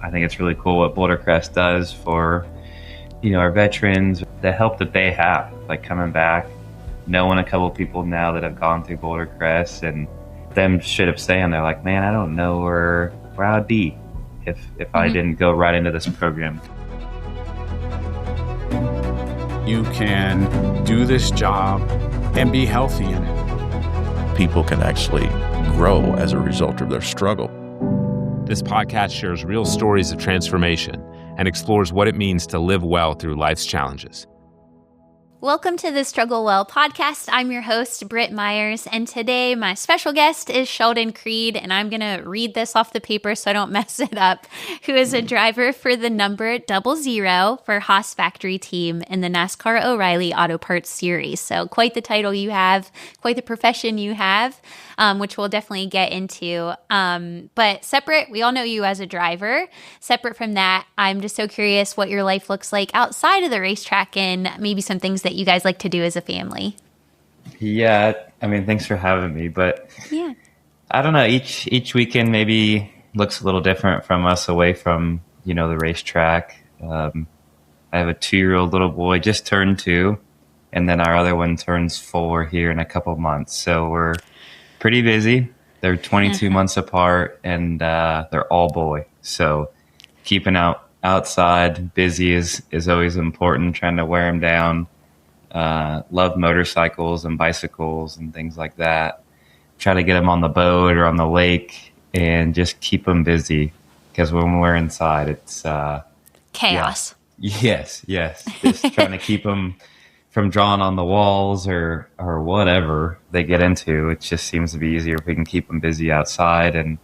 I think it's really cool what Boulder Crest does for, our veterans, the help that they have, like coming back, knowing a couple people now that have gone through Boulder Crest, and them straight up saying, they're like, man, I don't know where I'd be if I didn't go right into this program. You can do this job and be healthy in it. People can actually grow as a result of their struggle. This podcast shares real stories of transformation and explores what it means to live well through life's challenges. Welcome to the Struggle Well podcast. I'm your host, Britt Myers, and today my special guest is Sheldon Creed, and I'm going to read this off the paper so I don't mess it up, who is a driver for the number 00 for Haas Factory Team in the NASCAR O'Reilly Auto Parts Series. So quite the title you have, quite the profession you have, which we'll definitely get into. But separate, we all know you as a driver. Separate from that, I'm just so curious what your life looks like outside of the racetrack and maybe some things that you guys like to do as a family. Yeah, thanks for having me. But yeah, I don't know. Each weekend maybe looks a little different from us away from the racetrack. I have a 2-year-old little boy, just turned 2, and then our other one turns 4 here in a couple months. So we're pretty busy. They're 22 months apart, and they're all boy. So keeping outside busy is always important. Trying to wear them down. Love motorcycles and bicycles and things like that. Try to get them on the boat or on the lake and just keep them busy, because when we're inside, it's chaos. Yeah. Yes. Just trying to keep them from drawing on the walls or whatever they get into. It just seems to be easier if we can keep them busy outside. And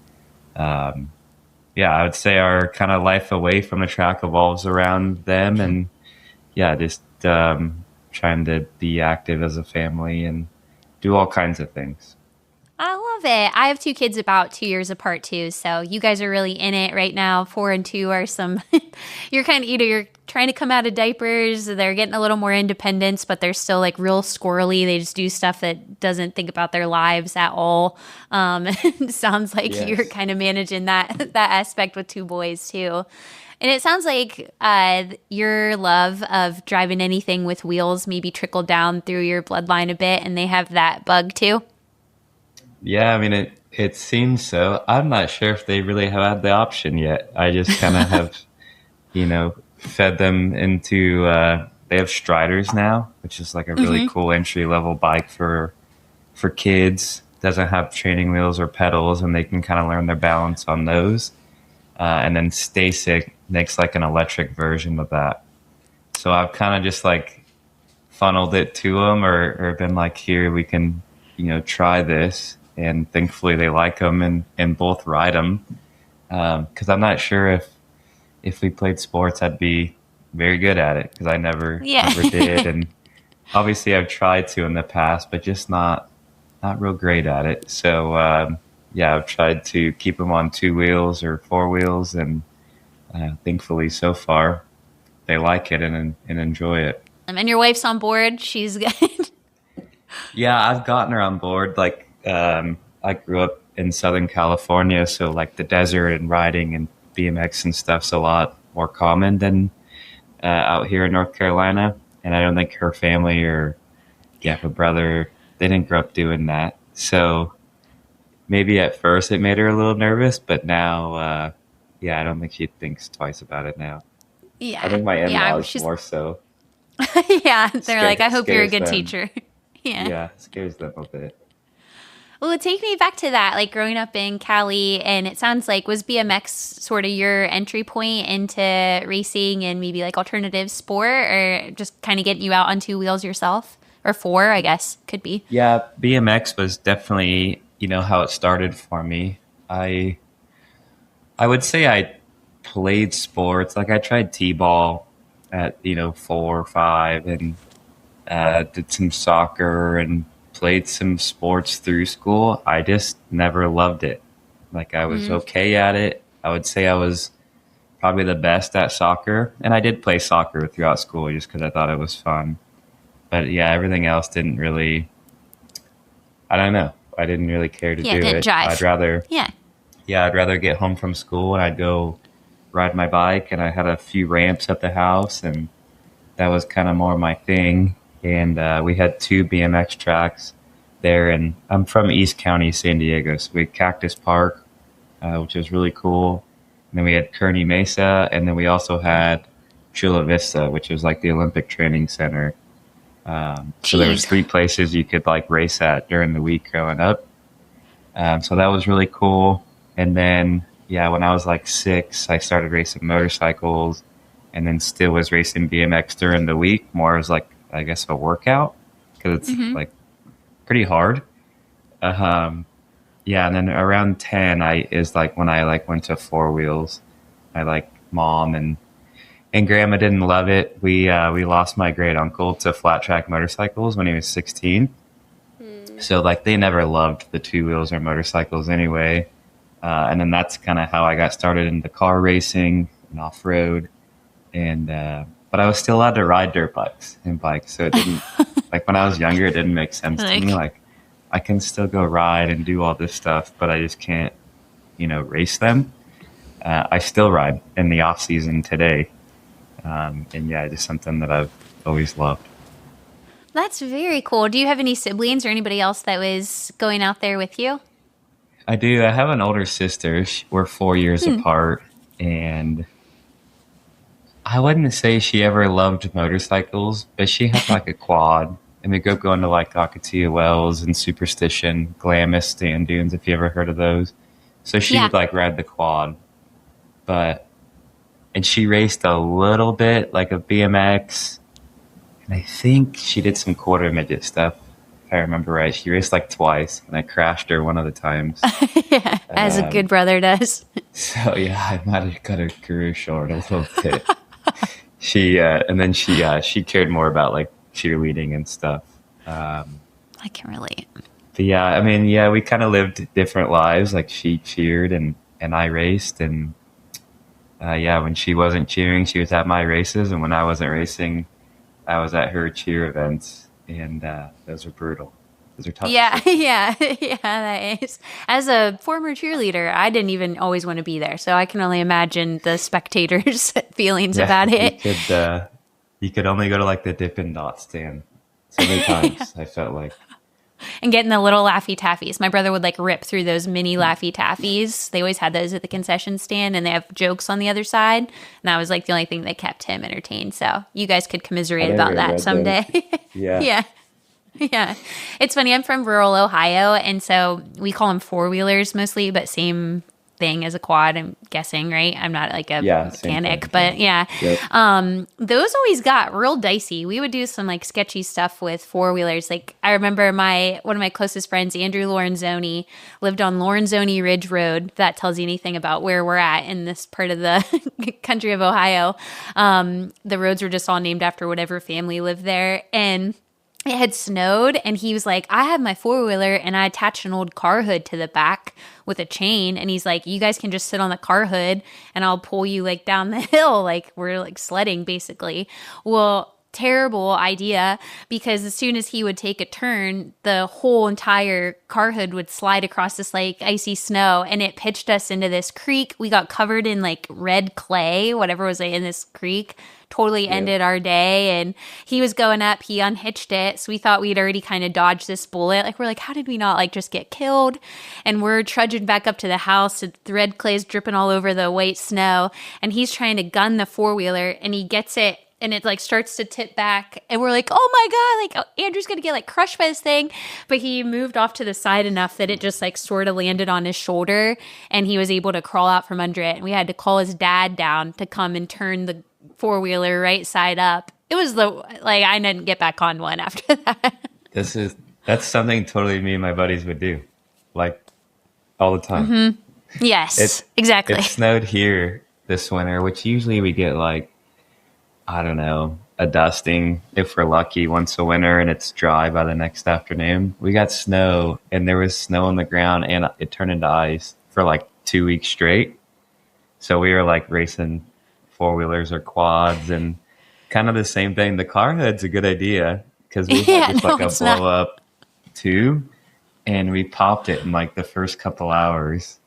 I would say our kind of life away from the track evolves around them, and just trying to be active as a family and do all kinds of things. I love it. I have 2 kids about 2 years apart too, so you guys are really in it right now. 4 and 2 are some, you're kind of you're trying to come out of diapers. They're getting a little more independence, but they're still like real squirrely. They just do stuff that doesn't think about their lives at all. It sounds like you're kind of managing that aspect with 2 boys too. And it sounds like your love of driving anything with wheels maybe trickled down through your bloodline a bit, and they have that bug too. Yeah, it seems so. I'm not sure if they really have had the option yet. I just kind of have, fed them into, they have Striders now, which is like a really cool entry-level bike for kids. Doesn't have training wheels or pedals, and they can kind of learn their balance on those. And then Stasic makes like an electric version of that. So I've kind of just like funneled it to them or been like, here, we can, try this. And thankfully they like them and both ride them. Cause I'm not sure if we played sports, I'd be very good at it, cause I never did. And obviously I've tried to in the past, but just not real great at it. So, I've tried to keep them on 2 wheels or 4 wheels, and thankfully so far they like it and enjoy it. And your wife's on board. She's good. Yeah, I've gotten her on board. Like, I grew up in Southern California, so like the desert and riding and BMX and stuff's a lot more common than out here in North Carolina. And I don't think her family or her brother, they didn't grow up doing that. So maybe at first it made her a little nervous, but now, I don't think she thinks twice about it now. Yeah. I think my in-laws more so. They're like, I hope you're a good teacher. Yeah, scares them a bit. Well, take me back to that, like growing up in Cali, and it sounds like, was BMX sort of your entry point into racing and maybe like alternative sport, or just kind of getting you out on 2 wheels yourself? Or 4, I guess, could be. Yeah, BMX was definitely, how it started for me. I would say I played sports. Like I tried t-ball at, 4 or 5, and did some soccer and played some sports through school. I just never loved it. Like I was okay at it. I would say I was probably the best at soccer, and I did play soccer throughout school just because I thought it was fun. But everything else didn't really, I don't know. I didn't really care to do it. Drive. I'd rather get home from school and I'd go ride my bike, and I had a few ramps at the house, and that was kind of more my thing. And we had 2 BMX tracks there, and I'm from East County, San Diego, so we had Cactus Park, which was really cool. And then we had Kearney Mesa, and then we also had Chula Vista, which was like the Olympic Training Center. So there was 3 places you could like race at during the week growing up. So that was really cool. And then, yeah, when I was like 6, I started racing motorcycles, and then still was racing BMX during the week, more as like, I guess, a workout, because it's like pretty hard. Yeah, and then around 10 is like when I like went to 4 wheels. I like mom and grandma didn't love it. We lost my great uncle to flat track motorcycles when he was 16. So like they never loved the 2 wheels or motorcycles anyway. And then that's kind of how I got started into car racing and off road. And but I was still allowed to ride dirt bikes and bikes, so it didn't like when I was younger, it didn't make sense to me. Like I can still go ride and do all this stuff, but I just can't, race them. I still ride in the off season today. And yeah, just something that I've always loved. That's very cool. Do you have any siblings or anybody else that was going out there with you? I do. I have an older sister. We're 4 years apart, and I wouldn't say she ever loved motorcycles, but she had like a quad, and we go going to like Akatia Wells and Superstition, Glamis, Sand Dunes, if you ever heard of those. So she would like ride the quad, and she raced a little bit, like a BMX, and I think she did some quarter midget stuff, if I remember right. She raced like twice, and I crashed her one of the times. Yeah, as a good brother does. So yeah, I might have cut her career short a little bit. And then she cared more about like cheerleading and stuff. I can relate. But yeah, I mean, yeah, we kind of lived different lives. Like she cheered and I raced, and yeah, when she wasn't cheering, she was at my races, and when I wasn't racing, I was at her cheer events, and those were brutal. Those are tough. Yeah, yeah, that is. As a former cheerleader, I didn't even always want to be there, so I can only imagine the spectators' feelings about it. You could only go to like the Dippin' Dot stand so many times. I felt like. And getting the little Laffy Taffies. My brother would like rip through those mini Laffy Taffies. They always had those at the concession stand, and they have jokes on the other side. And that was like the only thing that kept him entertained. So you guys could commiserate about that someday. Yeah. Yeah. Yeah. It's funny. I'm from rural Ohio, and so we call them 4-wheelers mostly, but same thing as a quad, I'm guessing, right? I'm not like a mechanic, but yeah. Yep. Those always got real dicey. We would do some like sketchy stuff with 4-wheelers. Like I remember one of my closest friends, Andrew Lorenzoni, lived on Lorenzoni Ridge Road. If that tells you anything about where we're at in this part of the country of Ohio. The roads were just all named after whatever family lived there. And it had snowed, and he was like, I have my 4-wheeler, and I attached an old car hood to the back with a chain. And he's like, you guys can just sit on the car hood, and I'll pull you like down the hill. Like we're like sledding basically. Well, terrible idea, because as soon as he would take a turn, the whole entire car hood would slide across this like icy snow, and it pitched us into this creek. We got covered in like red clay, whatever was in this creek. Totally ended our day. And he was going up, he unhitched it, so we thought we'd already kind of dodged this bullet. Like we're like, how did we not like just get killed? And we're trudging back up to the house, the red clay's dripping all over the white snow, and he's trying to gun the 4-wheeler, and he gets it, and it like starts to tip back, and we're like, oh my God, like Andrew's gonna get like crushed by this thing. But he moved off to the side enough that it just like sort of landed on his shoulder, and he was able to crawl out from under it. And we had to call his dad down to come and turn the 4-wheeler right side up. It was I didn't get back on one after that. That's something totally me and my buddies would do, like all the time. Mm-hmm. Yes, exactly. It snowed here this winter, which usually we get like, I don't know, a dusting if we're lucky once a winter, and it's dry by the next afternoon. We got snow, and there was snow on the ground, and it turned into ice for like 2 weeks straight. So we were like racing 4-wheelers or quads, and kind of the same thing. The car hood's a good idea, because we had just like a blow up tube, and we popped it in like the first couple hours,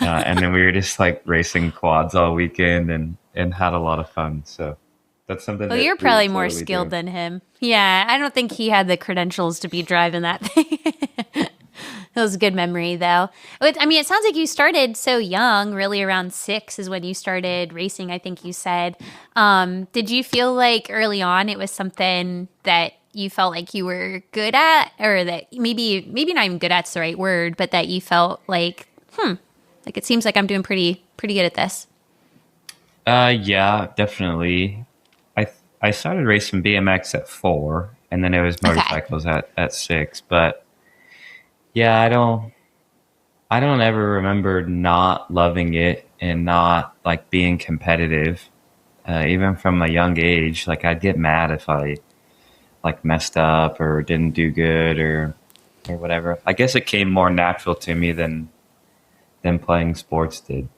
And then we were just like racing quads all weekend and had a lot of fun. So that's something Well, that you're we would probably more totally skilled do. than him. Yeah, I don't think he had the credentials to be driving that thing. It was a good memory, though. I mean, it sounds like you started so young, really around 6 is when you started racing, I think you said. Did you feel like early on it was something that you felt like you were good at, or that maybe not even good at's the right word, but that you felt like, like it seems like I'm doing pretty good at this? Yeah, definitely. I started racing BMX at 4, and then it was Okay. motorcycles at 6. But yeah, I don't ever remember not loving it and not like being competitive. Even from a young age, like I'd get mad if I like messed up or didn't do good or whatever. I guess it came more natural to me than playing sports did.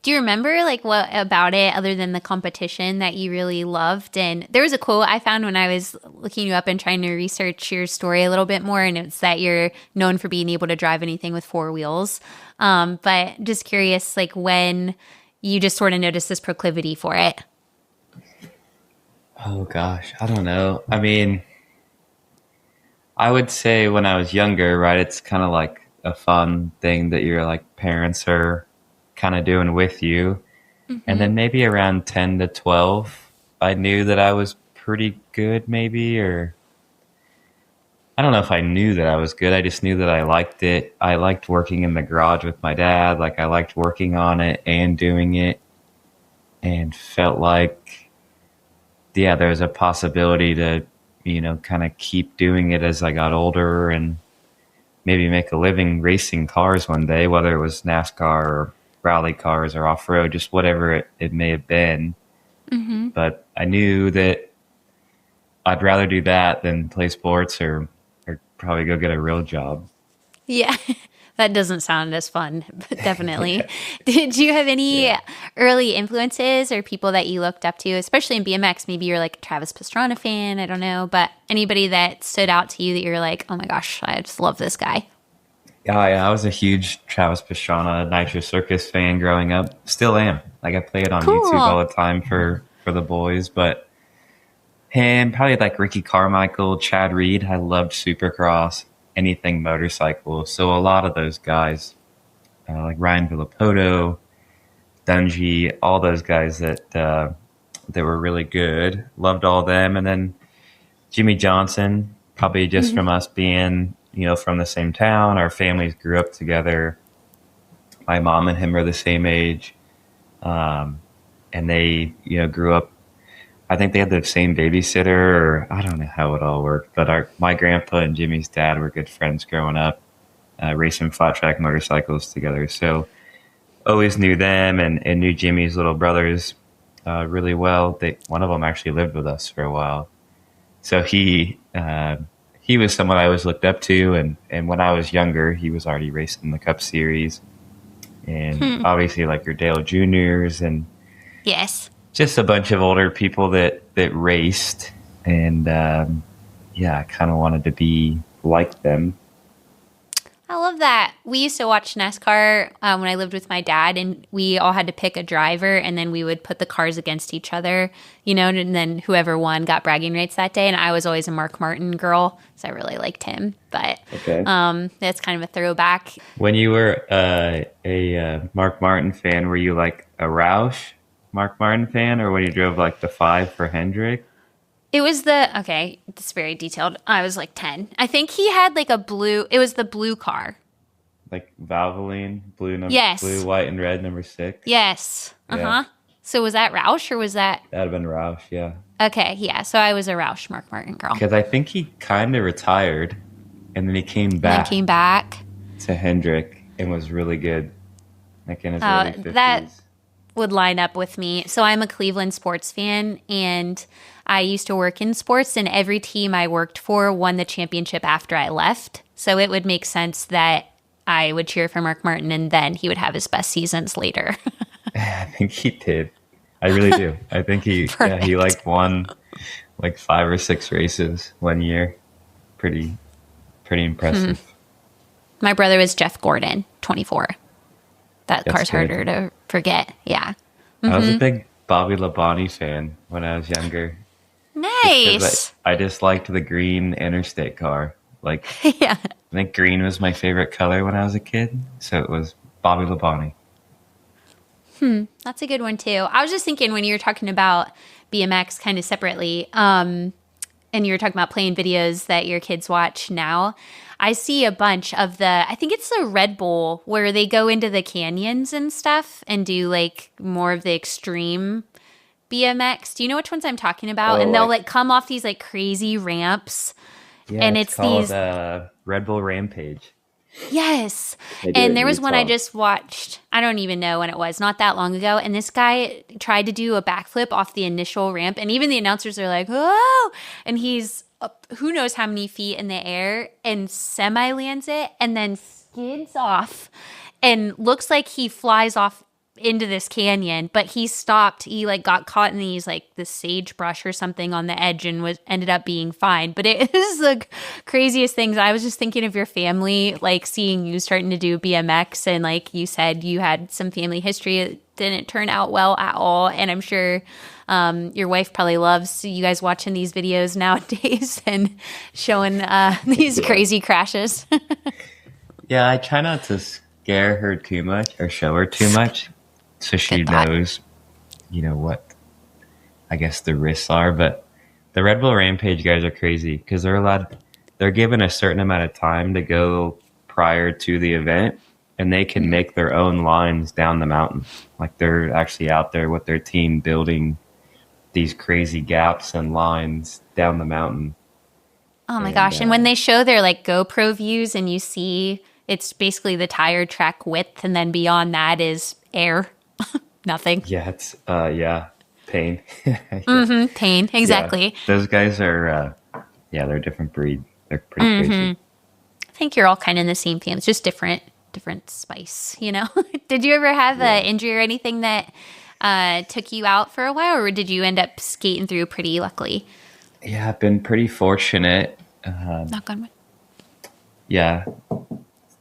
Do you remember like what about it other than the competition that you really loved? And there was a quote I found when I was looking you up and trying to research your story a little bit more, and it's that you're known for being able to drive anything with 4 wheels. But just curious, like when you just sort of noticed this proclivity for it. Oh gosh, I don't know. I mean, I would say when I was younger, right, it's kind of like a fun thing that your like parents are kind of doing with you. And then maybe around 10 to 12, I knew that I was pretty good maybe, or I don't know if I knew that I was good. I just knew that I liked it. I liked working in the garage with my dad. Like I liked working on it and doing it, and felt like, yeah, there was a possibility to, kind of keep doing it as I got older and maybe make a living racing cars one day, whether it was NASCAR or rally cars or off-road, just whatever it may have been. But I knew that I'd rather do that than play sports or probably go get a real job. Yeah, that doesn't sound as fun, but definitely. Did you have any early influences or people that you looked up to, especially in BMX? Maybe you're like a Travis Pastrana fan, I don't know, but anybody that stood out to you that you're like, oh my gosh, I just love this guy. Yeah, I was a huge Travis Pastrana Nitro Circus fan growing up. Still am. Like I play it on YouTube Cool. all the time for the boys, but him, probably like Ricky Carmichael, Chad Reed. I loved Supercross, anything motorcycle. So a lot of those guys, like Ryan Villapoto, Dungy, all those guys that were really good. Loved all them, and then Jimmy Johnson, probably just from us being from the same town. Our families grew up together. My mom and him are the same age, and they grew up. I think they had the same babysitter, or I don't know how it all worked, but my grandpa and Jimmy's dad were good friends growing up, racing flat track motorcycles together. So always knew them and knew Jimmy's little brothers really well. One of them actually lived with us for a while. So he was someone I always looked up to, and when I was younger, he was already racing the Cup Series, and obviously like your Dale Juniors and Yes. just a bunch of older people that raced, and I kind of wanted to be like them. I love that. We used to watch NASCAR when I lived with my dad, and we all had to pick a driver, and then we would put the cars against each other, and then whoever won got bragging rights that day. And I was always a Mark Martin girl, so I really liked him. But Okay. that's kind of a throwback. When you were a Mark Martin fan, were you like a Roush Mark Martin fan, or when you drove like the 5 for Hendrick? It was it's very detailed. I was like 10. I think he had like it was the blue car. Like Valvoline, blue, Yes. blue, white, and red, number 6. Yes. Uh-huh. Yeah. So was that Roush or was that? That'd have been Roush, yeah. Okay, yeah. So I was a Roush Mark Martin girl. Because I think he kind of retired, and then he came Then back came back. to Hendrick and was really good, like in his early 50s. That would line up with me. So I'm a Cleveland sports fan, and I used to work in sports, and every team I worked for won the championship after I left. So it would make sense that I would cheer for Mark Martin, and then he would have his best seasons later. I think he did. I really do. I think he like won like 5 or 6 races one year. Pretty impressive. My brother was Jeff Gordon, 24. That That's car's good. harder to forget. Yeah. I was a big Bobby Labonte fan when I was younger. Nice. I just liked the green interstate car. Like, Yeah. I think green was my favorite color when I was a kid. So it was Bobby Labonte. That's a good one too. I was just thinking when you were talking about BMX kind of separately, and you were talking about playing videos that your kids watch now, I see a bunch of I think it's the Red Bull where they go into the canyons and stuff and do like more of the extreme BMX. Do you know which ones I'm talking about? Oh, And they'll like- like come off these like crazy ramps. Yeah, And it's it's called these- Red Bull Rampage. Yes. They do it And in there was one I Utah. just watched. I don't even know when it was, not that long ago. And this guy tried to do a backflip off the initial ramp. And even the announcers are like, oh, and he's up who knows how many feet in the air and semi lands it and then skids off and looks like he flies off into this canyon, but he stopped. He like got caught in these like the sagebrush or something on the edge and ended up being fine. But it is the craziest things. I was just thinking of your family, like seeing you starting to do BMX, and like you said, you had some family history. It didn't turn out well at all, and I'm sure your wife probably loves you guys watching these videos nowadays and showing these crazy crashes. Yeah, I try not to scare her too much or show her too much, so she Good thought. knows, what I guess the risks are. But the Red Bull Rampage guys are crazy because they're given a certain amount of time to go prior to the event, and they can make their own lines down the mountain. Like they're actually out there with their team building these crazy gaps and lines down the mountain. Oh my And, gosh. And when they show their like GoPro views and you see it's basically the tire track width and then beyond that is air. Nothing. Yeah, it's pain. Pain. Exactly. Yeah, those guys are they're a different breed. They're pretty crazy. I think you're all kind of in the same family. It's just different spice, you know? Did you ever have an injury or anything that took you out for a while, or did you end up skating through pretty luckily? Yeah, I've been pretty fortunate. Knock on wood. Yeah,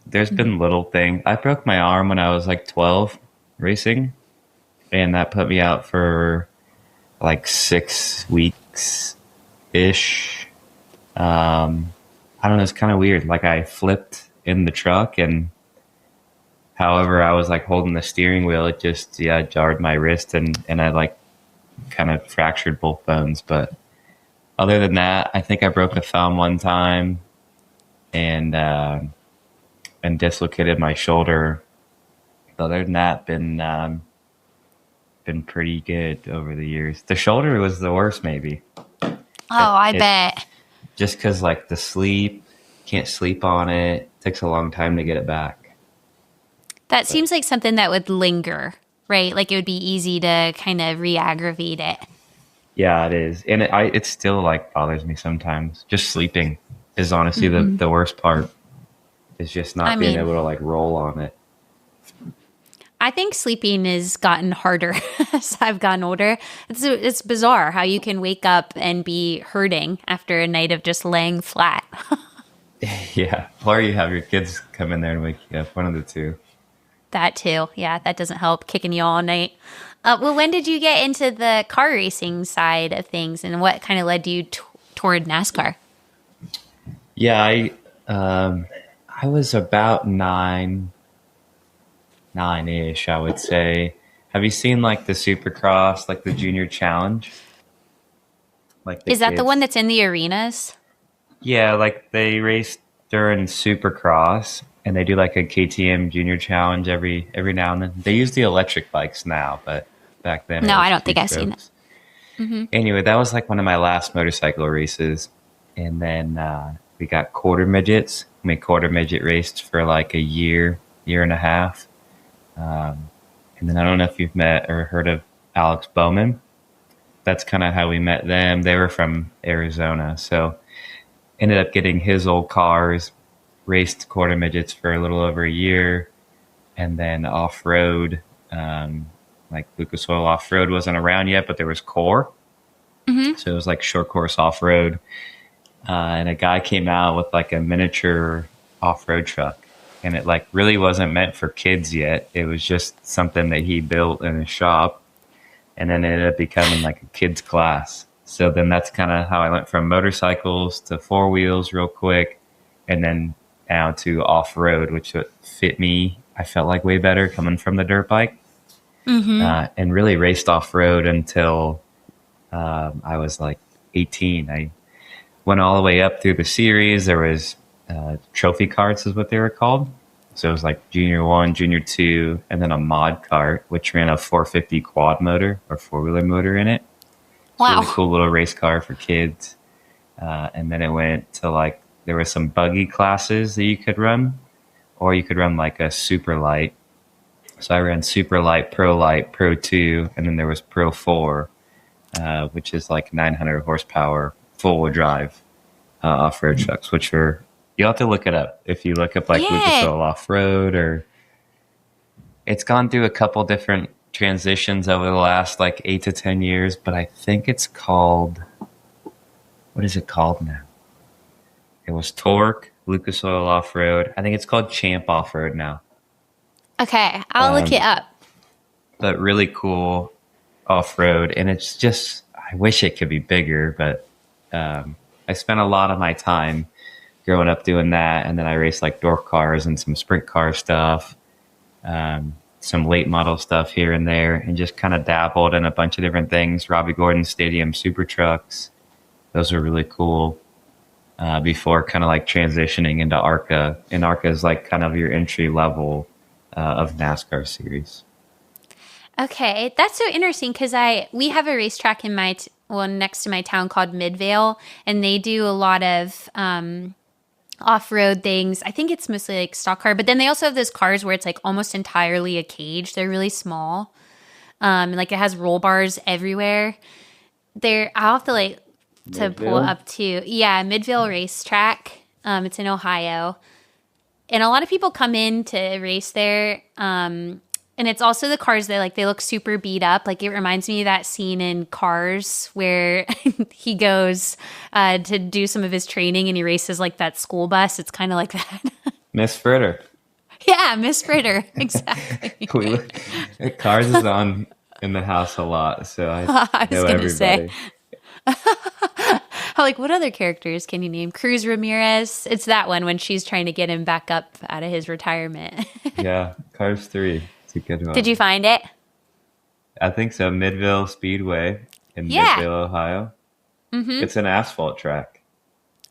there's been little things. I broke my arm when I was like 12 racing, and that put me out for like 6 weeks ish. I don't know. It's kind of weird. Like I flipped in the truck, and however I was like holding the steering wheel, it just jarred my wrist, and I like kind of fractured both bones. But other than that, I think I broke a thumb one time, and dislocated my shoulder. Other than that, been pretty good over the years. The shoulder was the worst, maybe. Oh, I bet. Just because like the sleep, can't sleep on it. Takes a long time to get it back. That seems like something that would linger, right? Like it would be easy to kind of re-aggravate it. Yeah, it is, and it still like bothers me sometimes. Just sleeping is honestly the worst part. Is just not being able to like roll on it. I think sleeping has gotten harder as I've gotten older. It's bizarre how you can wake up and be hurting after a night of just laying flat. Yeah, or you have your kids come in there and wake you up. One of the two. That too. Yeah, that doesn't help, kicking you all night. Well, when did you get into the car racing side of things, and what kind of led you toward NASCAR? Yeah, I was about nine-ish, I would say. Have you seen like the Supercross, like the Junior Challenge? Like Is that the kids? one that's in the arenas? Yeah, like they race during Supercross, and they do like a KTM Junior Challenge every now and then. They use the electric bikes now, but back then. No, it was I don't think I've seen two-strokes. Anyway, that was like one of my last motorcycle races, and then we got quarter midgets. We quarter midget raced for like a year and a half, and then I don't know if you've met or heard of Alex Bowman. That's kind of how we met them. They were from Arizona, so ended up getting his old cars, raced quarter midgets for a little over a year, and then off-road, like Lucas Oil Off-Road wasn't around yet, but there was Core. So it was like short course off-road. And a guy came out with like a miniature off-road truck. and it like really wasn't meant for kids yet. It was just something that he built in his shop, and then it ended up becoming like a kids class. So then that's kind of how I went from motorcycles to four wheels real quick, and then now to off road, which would fit me. I felt like way better coming from the dirt bike, and really raced off road until I was like 18. I went all the way up through the series. There was trophy carts is what they were called. So it was like junior 1, junior 2, and then a mod cart, which ran a 450 quad motor or four-wheeler motor in it. Wow. Really cool little race car for kids. And then it went to like, there were some buggy classes that you could run, or you could run like a super light. So I ran super light, pro 2, and then there was pro 4, which is like 900 horsepower full wheel drive off-road trucks, which are, you'll have to look it up. If you look up like Lucas Oil off-road, or it's gone through a couple different transitions over the last like 8 to 10 years, but I think it's called, what is it called now? It was Torque, Lucas Oil Off-Road. I think it's called Champ Off-Road now. Okay, I'll look it up. But really cool off-road, and it's just, I wish it could be bigger, but I spent a lot of my time growing up doing that, and then I raced like dwarf cars and some sprint car stuff, some late model stuff here and there, and just kind of dabbled in a bunch of different things. Robbie Gordon Stadium super trucks, those were really cool. Before kind of like transitioning into ARCA, and ARCA is like kind of your entry level of NASCAR series. Okay, that's so interesting because we have a racetrack in next to my town called Midvale, and they do a lot of off-road things. I think it's mostly like stock car, but then they also have those cars where it's like almost entirely a cage. They're really small, like it has roll bars everywhere. I'll have to like to pull up to Midvale Racetrack. It's in Ohio, and a lot of people come in to race there. And it's also the cars that like they look super beat up. Like it reminds me of that scene in Cars where he goes to do some of his training and he races like that school bus. It's kind of like that. Miss Fritter. Yeah, Miss Fritter. Exactly. Cars is on in the house a lot, so I know everybody. Say. Like, what other characters can you name? Cruz Ramirez. It's that one when she's trying to get him back up out of his retirement. Yeah, Cars 3. It's a good one. Did you find it? I think so. Midvale Speedway in Midvale, Ohio. Mm-hmm. It's an asphalt track.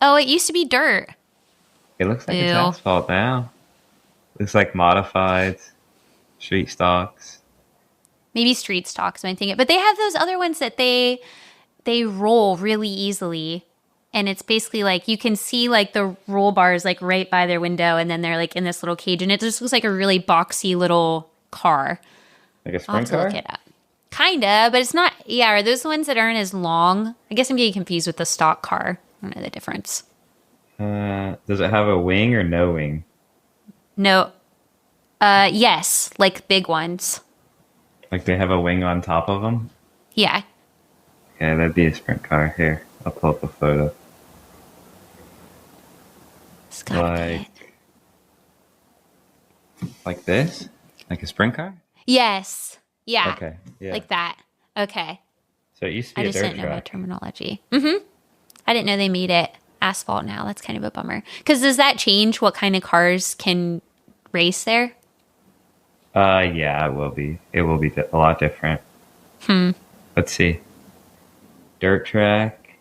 Oh, it used to be dirt. It looks like it's asphalt now. Looks like modified street stocks. Maybe street stocks, I think. But they have those other ones that they roll really easily, and it's basically like you can see like the roll bars like right by their window, and then they're like in this little cage, and it just looks like a really boxy little car. Like a sprint car? Look it up. Kinda, but it's not. Yeah, are those the ones that aren't as long? I guess I'm getting confused with the stock car. I don't know the difference. Does it have a wing or no wing? No. Yes, like big ones. Like they have a wing on top of them? Yeah. Yeah, that'd be a sprint car. Here, I'll pull up a photo. Like this? Like a sprint car? Yes. Yeah. Okay. Yeah. Like that. Okay. So it used to be I just didn't know my terminology. Mm-hmm. I didn't know they made it asphalt now. That's kind of a bummer. Because does that change what kind of cars can race there? Yeah, it will be. It will be a lot different. Let's see. Dirt track.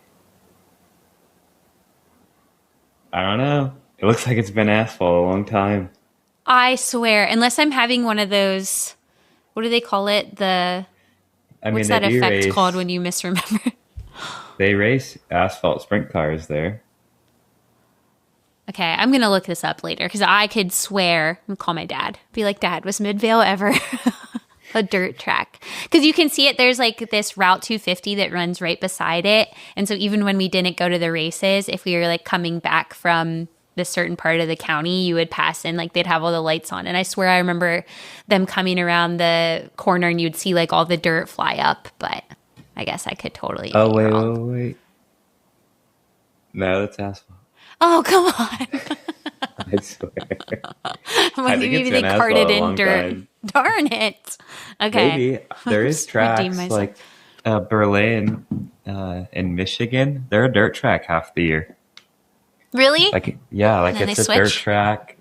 I don't know. It looks like it's been asphalt a long time. I swear, unless I'm having one of those, what do they call it? What's that effect called when you misremember? They race asphalt sprint cars there. Okay, I'm going to look this up later because I could swear and call my dad. Be like, Dad, was Midvale ever a dirt track? Because you can see it. There's like this Route 250 that runs right beside it. And so even when we didn't go to the races, if we were like coming back from this certain part of the county, you would pass in, like they'd have all the lights on. And I swear I remember them coming around the corner and you'd see like all the dirt fly up. But I guess I could totally. Oh, wait. No, that's asphalt. Oh, come on. I swear. When think you it's even been carted asphalt a in long dirt. time. Darn it. Okay. Maybe there is Just redeem tracks myself. like Berlin in Michigan. They're a dirt track half the year. Really? Like yeah, And like then they it's a dirt switch? track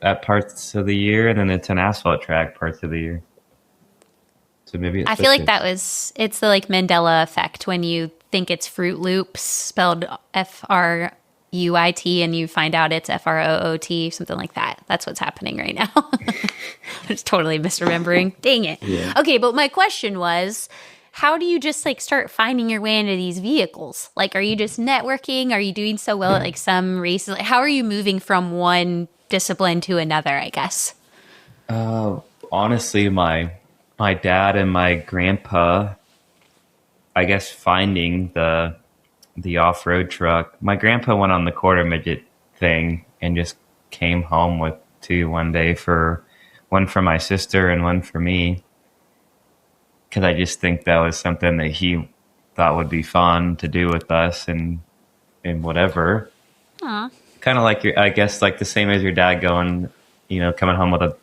at parts of the year, and then it's an asphalt track parts of the year. So maybe it I feel like switches. it's the like Mandela effect when you think it's Fruit Loops spelled Fruit and you find out it's Froot, something like that. That's what's happening right now. I'm just totally misremembering. Dang it. Yeah. Okay, but my question was, how do you just like start finding your way into these vehicles? Like, are you just networking? Are you doing so well at like some races? Like, how are you moving from one discipline to another, I guess? Honestly, my dad and my grandpa, I guess, finding the off road truck. My grandpa went on the quarter midget thing and just came home with two one day, for one for my sister and one for me, because I just think that was something that he thought would be fun to do with us and whatever. Aw. Kind of like your, I guess, like the same as your dad going, coming home with a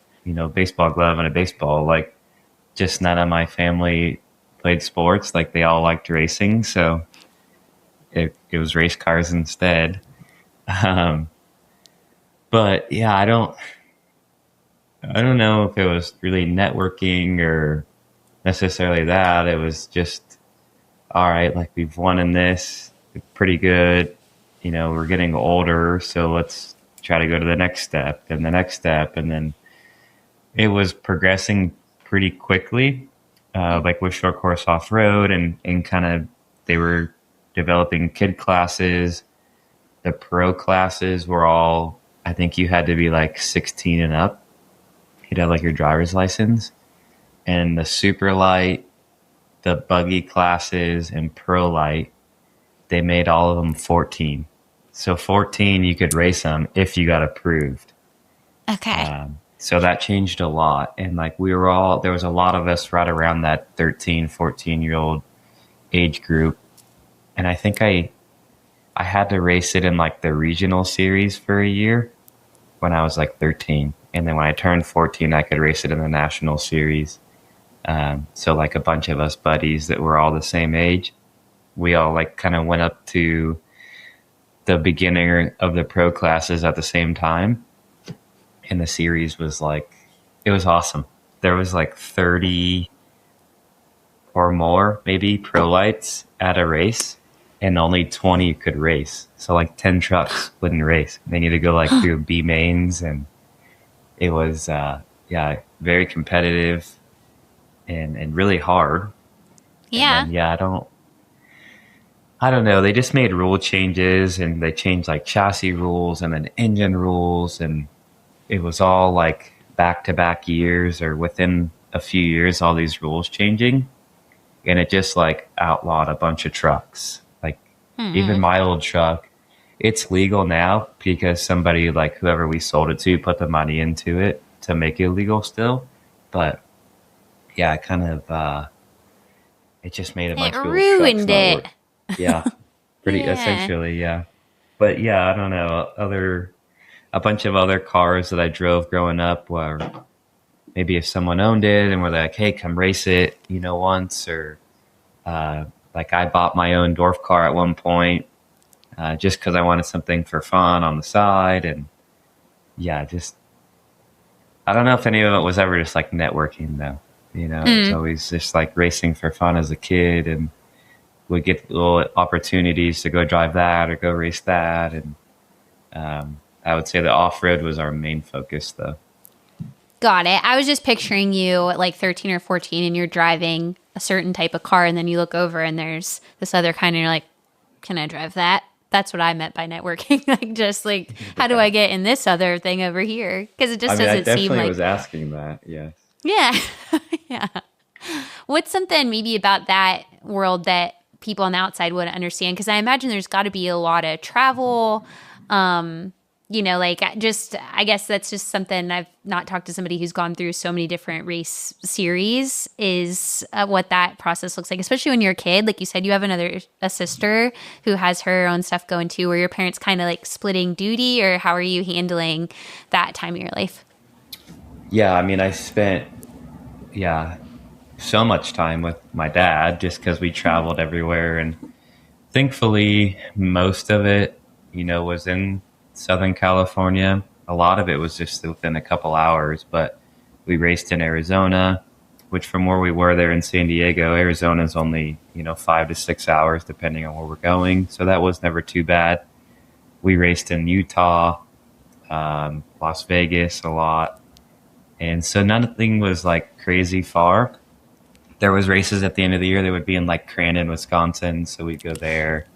baseball glove and a baseball. Like, just none of my family played sports. Like, they all liked racing, so it was race cars instead. Um, but yeah, I don't know if it was really networking or necessarily that. It was just, all right, like, we've won in this, pretty good. We're getting older, so let's try to go to the next step and the next step. And then it was progressing pretty quickly, like with short course off road, and kind of, they were developing kid classes. The pro classes were all, I think you had to be like 16 and up. You'd have like your driver's license. And the super light, the buggy classes, and pro light, they made all of them 14. So 14, you could race them if you got approved. Okay. So that changed a lot. And like, there was a lot of us right around that 13, 14-year-old age group. And I think I had to race it in like the regional series for a year when I was like 13. And then when I turned 14, I could race it in the national series. So like a bunch of us buddies that were all the same age, we all like kind of went up to the beginning of the pro classes at the same time. And the series was like, it was awesome. There was like 30 or more, maybe, pro lights at a race, and only 20 could race. So like 10 trucks wouldn't race. They need to go like through B mains, and it was, very competitive and really hard. Yeah. And then, I don't know. They just made rule changes, and they changed like chassis rules and then engine rules, and it was all like back-to-back years or within a few years, all these rules changing. And it just like outlawed a bunch of trucks. Like, even my old truck, it's legal now because somebody, like whoever we sold it to, put the money into it to make it legal still. But yeah, it kind of, it just made a bunch of people's trucks ruined not it. work. Yeah, pretty Yeah. essentially, yeah. But yeah, I don't know. A bunch of other cars that I drove growing up were, maybe if someone owned it and were like, hey, come race it, once, or like I bought my own dwarf car at one point, just because I wanted something for fun on the side. And yeah, just, I don't know if any of it was ever just like networking though. It's always just like racing for fun as a kid, and we get little opportunities to go drive that or go race that. And I would say the off-road was our main focus though. Got it. I was just picturing you at like 13 or 14 and you're driving a certain type of car, and then you look over and there's this other kind, and you're like, can I drive that? That's what I meant by networking. Like, just like, how do I get in this other thing over here? Because it just I doesn't seem definitely like. was asking that, yes. Yeah. Yeah. What's something maybe about that world that people on the outside wouldn't understand? Because I imagine there's got to be a lot of travel, like just, I guess that's just something I've not talked to somebody who's gone through so many different race series is what that process looks like, especially when you're a kid. Like you said, you have a sister who has her own stuff going too. Were your parents kind of like splitting duty, or how are you handling that time of your life? Yeah, I mean, I spent, so much time with my dad just because we traveled everywhere. And thankfully, most of it, was in Southern California. A lot of it was just within a couple hours, but we raced in Arizona, which from where we were there in San Diego, Arizona is only, 5 to 6 hours depending on where we're going. So that was never too bad. We raced in Utah, Las Vegas a lot. And so nothing was like crazy far. There was races at the end of the year that would be in like Crandon, Wisconsin. So we'd go there.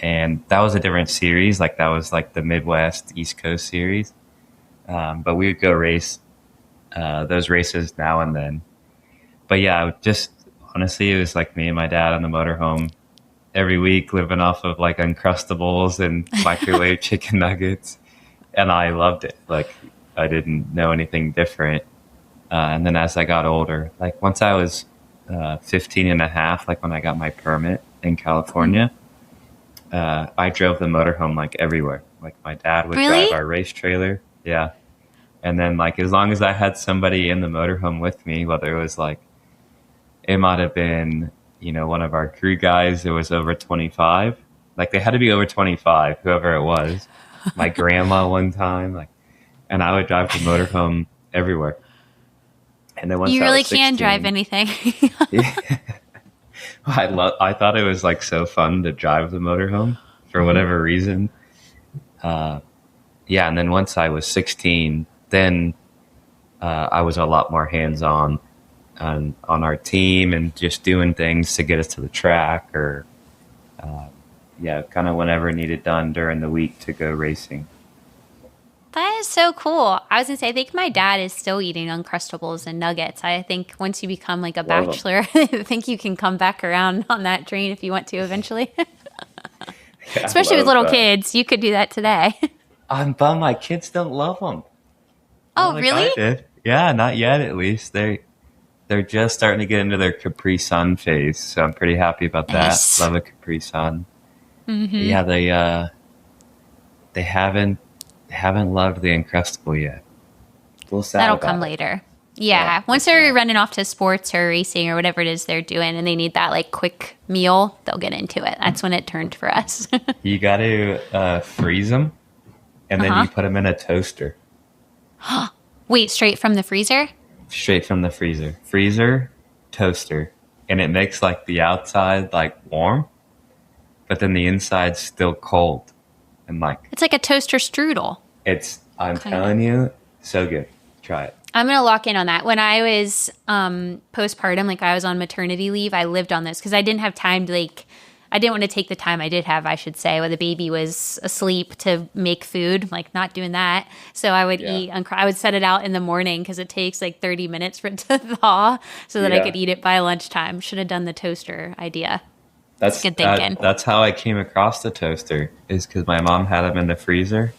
And that was a different series. Like that was like the Midwest East Coast series. But we would go race those races now and then. But yeah, just honestly, it was like me and my dad on the motorhome every week, living off of like Uncrustables and microwave chicken nuggets. And I loved it. Like I didn't know anything different. And then as I got older, like once I was 15 and a half, like when I got my permit in California, I drove the motorhome like everywhere. Like my dad would drive our race trailer. Yeah. And then like as long as I had somebody in the motorhome with me, whether it was like, it might have been, one of our crew guys that was over 25. Like they had to be over 25, whoever it was. My grandma one time, like, and I would drive the motorhome everywhere. And then once you I really was 16, can drive anything. Yeah. I thought it was like so fun to drive the motorhome for whatever reason. And then once I was 16, then I was a lot more hands-on on our team and just doing things to get us to the track or, kind of whenever needed done during the week to go racing. That is so cool. I was going to say, I think my dad is still eating Uncrustables and nuggets. I think once you become like a bachelor, I think you can come back around on that train if you want to eventually. Especially with little kids. You could do that today. I'm bummed my kids don't love them. Oh, really? I did. Yeah, not yet at least. They're just starting to get into their Capri Sun phase, so I'm pretty happy about that. Nice. Love a Capri Sun. Mm-hmm. Yeah, they haven't loved the Uncrustable yet. A little sad. That'll come later. Yeah. Once they're running off to sports or racing or whatever it is they're doing and they need that like quick meal, they'll get into it. That's when it turned for us. You got to freeze them and then you put them in a toaster. Wait, straight from the freezer? Straight from the freezer. Freezer, toaster. And it makes like the outside like warm, but then the inside's still cold. And like it's like a toaster strudel. I'm telling you, so good. Try it. I'm going to lock in on that. When I was postpartum, like I was on maternity leave, I lived on this because I didn't have time to I didn't want to take the time I did have, I should say, when the baby was asleep to make food, like not doing that. So I would eat, I would set it out in the morning because it takes like 30 minutes for it to thaw so that I could eat it by lunchtime. Should have done the toaster idea. That's good thinking. That's how I came across the toaster, is because my mom had them in the freezer.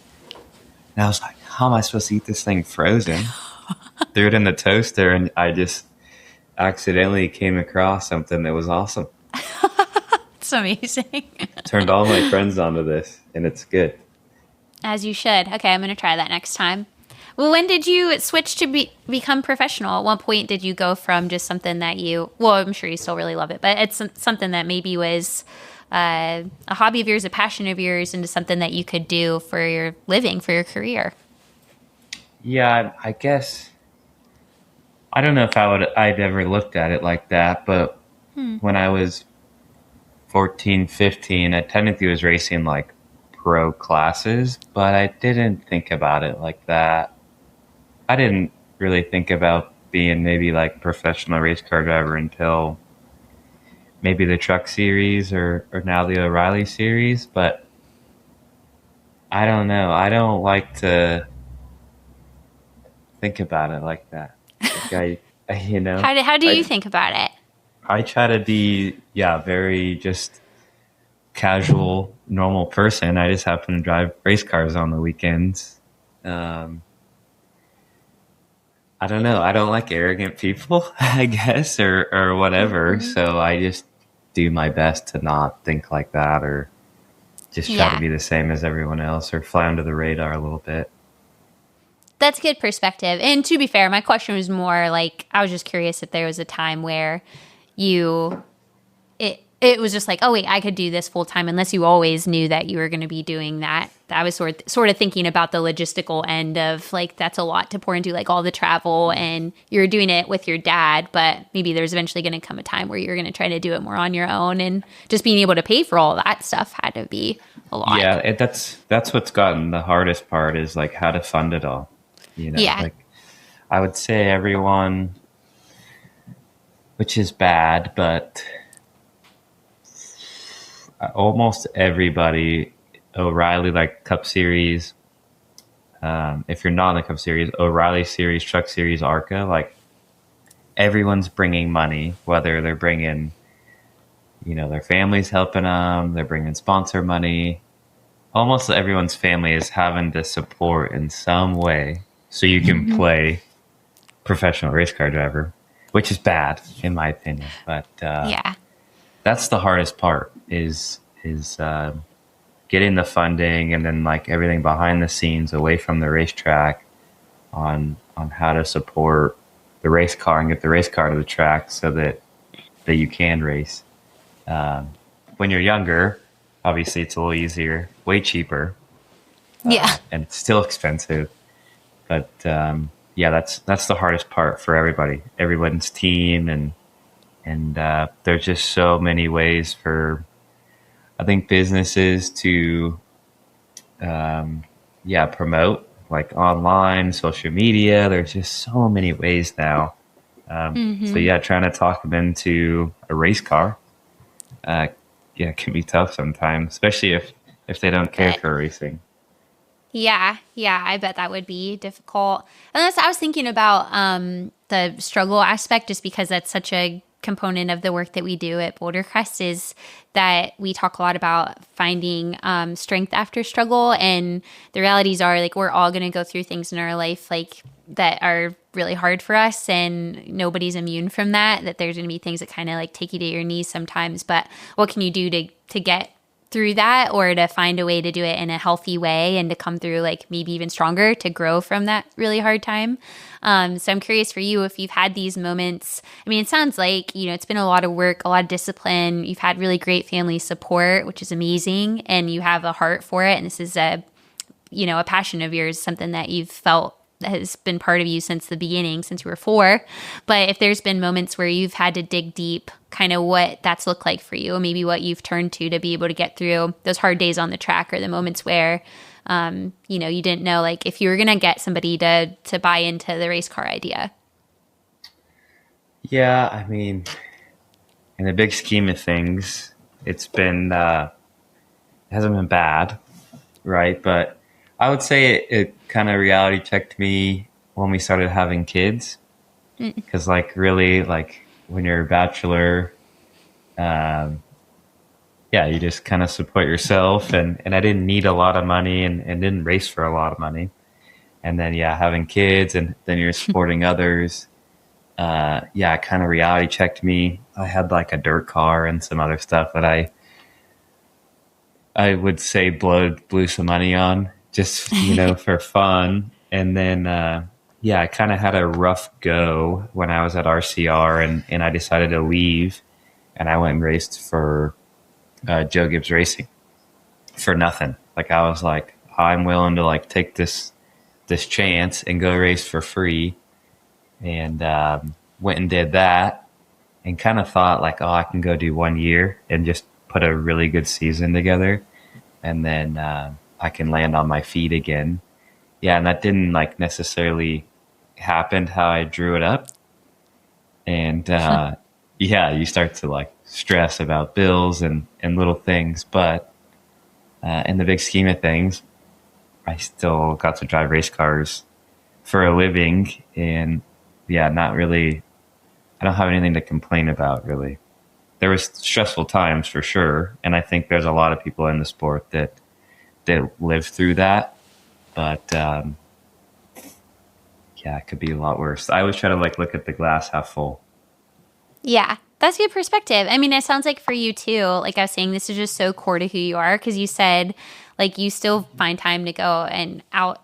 And I was like, how am I supposed to eat this thing frozen? Threw it in the toaster, and I just accidentally came across something that was awesome. It's amazing. Turned all my friends onto this, and it's good. As you should. Okay, I'm going to try that next time. Well, when did you switch to become professional? At what point did you go from just something that I'm sure you still really love it, but it's something that maybe was a hobby of yours, a passion of yours, into something that you could do for your living, for your career? Yeah, I guess. I don't know if I'd ever looked at it like that, but when I was 14, 15, I technically was racing like pro classes, but I didn't think about it like that. I didn't really think about being maybe like professional race car driver until maybe the truck series or now the O'Reilly series, but I don't know. I don't like to think about it like that. Like How do you think about it? I try to be, very just casual, normal person. I just happen to drive race cars on the weekends. I don't know. I don't like arrogant people, I guess, or whatever. So I just do my best to not think like that, or just try to be the same as everyone else, or fly under the radar a little bit. That's good perspective. And to be fair, my question was more like, I was just curious if there was a time where it was just like, oh wait, I could do this full time, unless you always knew that you were going to be doing that. I was sort of thinking about the logistical end of like, that's a lot to pour into, like all the travel, and you're doing it with your dad, but maybe there's eventually going to come a time where you're going to try to do it more on your own, and just being able to pay for all that stuff had to be a lot. Yeah, that's what's gotten the hardest part, is like how to fund it all. Like I would say everyone, which is bad, but almost everybody, O'Reilly, like Cup Series, if you're not in the Cup Series, O'Reilly Series, Truck Series, ARCA, like everyone's bringing money, whether they're bringing, their family's helping them, they're bringing sponsor money. Almost everyone's family is having to support in some way so you can play professional race car driver, which is bad in my opinion. But that's the hardest part, is getting the funding, and then like everything behind the scenes away from the racetrack on how to support the race car and get the race car to the track so that you can race. When you're younger, obviously it's a little easier, way cheaper. And it's still expensive. But that's the hardest part for everyone's team, and there's just so many ways for, I think, businesses to promote, like online, social media. There's just so many ways now. So trying to talk them into a race car can be tough sometimes, especially if they don't care for racing. Yeah, I bet that would be difficult. And I was thinking about the struggle aspect, just because that's such a component of the work that we do at Boulder Crest, is that we talk a lot about finding strength after struggle. And the realities are, like, we're all going to go through things in our life like that are really hard for us, and nobody's immune from that there's going to be things that kind of like take you to your knees sometimes. But what can you do to get through that, or to find a way to do it in a healthy way, and to come through like maybe even stronger, to grow from that really hard time? So I'm curious for you, if you've had these moments. I mean, it sounds like, it's been a lot of work, a lot of discipline. You've had really great family support, which is amazing, and you have a heart for it. And this is a passion of yours, something that you've felt has been part of you since the beginning, since you were 4. But if there's been moments where you've had to dig deep, kind of what that's looked like for you, or maybe what you've turned to be able to get through those hard days on the track, or the moments where, you didn't know, like, if you were going to get somebody to buy into the race car idea. Yeah, I mean, in the big scheme of things, it's been, it hasn't been bad, right? But I would say it kind of reality checked me when we started having kids. Because really, when you're a bachelor, you just kind of support yourself, and I didn't need a lot of money, and didn't race for a lot of money. And then, having kids, and then you're supporting others. It kind of reality checked me. I had like a dirt car and some other stuff that I would say blew some money on, just, for fun. And then, I kind of had a rough go when I was at RCR, and I decided to leave, and I went and raced for Joe Gibbs Racing for nothing. Like, I was like, I'm willing to like take this chance and go race for free. And went and did that, and kind of thought like, I can go do 1 year and just put a really good season together, and then I can land on my feet again. And that didn't like necessarily happen how I drew it up. And you start to like stress about bills and little things. But in the big scheme of things, I still got to drive race cars for a living, and not really, I don't have anything to complain about, really. there was stressful times for sure. And I think there's a lot of people in the sport that live through that. But yeah, it could be a lot worse. I always try to like look at the glass half full. Yeah, that's good perspective. I mean, it sounds like for you too, like I was saying, this is just so core to who you are, because you said like you still find time to go and out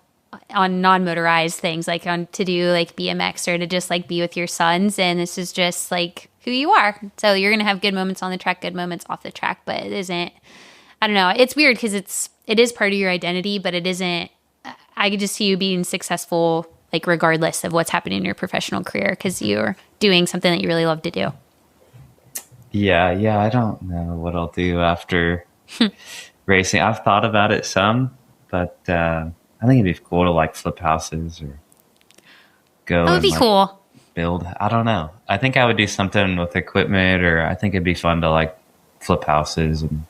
on non-motorized things, like on to do like BMX or to just like be with your sons. And this is just like who you are. So you're going to have good moments on the track, good moments off the track, but it isn't, I don't know. It's weird because it is part of your identity, but it isn't, I could just see you being successful like regardless of what's happening in your professional career, because you're doing something that you really love to do. Yeah, I don't know what I'll do after racing. I've thought about it some, but I think it'd be cool to like flip houses or go. That would be like, cool. Build. I don't know. I think I would do something with equipment, or I think it'd be fun to like flip houses and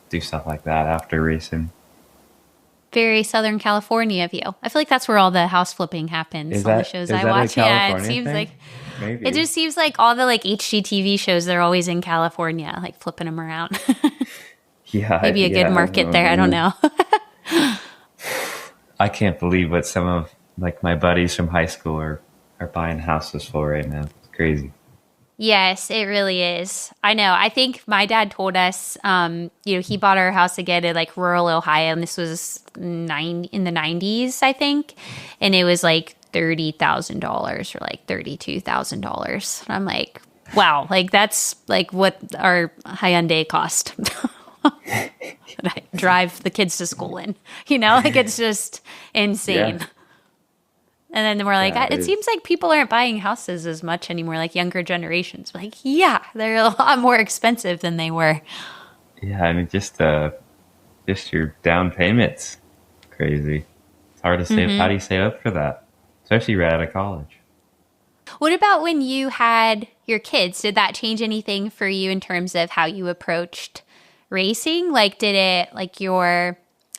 do stuff like that after racing. Very Southern California of you. I feel like that's where all the house flipping happens on the shows I watch. Yeah, it seems like Maybe. it just seems like all the like HGTV shows, they're always in California, like flipping them around. Yeah, maybe a good market there. I don't know. I can't believe what some of like my buddies from high school are buying houses for right now. It's crazy. Yes, it really is. I know. I think my dad told us, he bought our house again in like rural Ohio, and this was in the 90s, I think. And it was like $30,000 or like $32,000. And I'm like, wow, like that's like what our Hyundai cost. that I drive the kids to school in, like it's just insane. Yeah. And then we're like, Yeah, it seems like people aren't buying houses as much anymore, like younger generations. We're like, yeah, they're a lot more expensive than they were. Yeah, I mean, just your down payments, crazy. It's hard to save. How do you save up for that? Especially right out of college. What about when you had your kids? Did that change anything for you in terms of how you approached racing? Like, did it, like I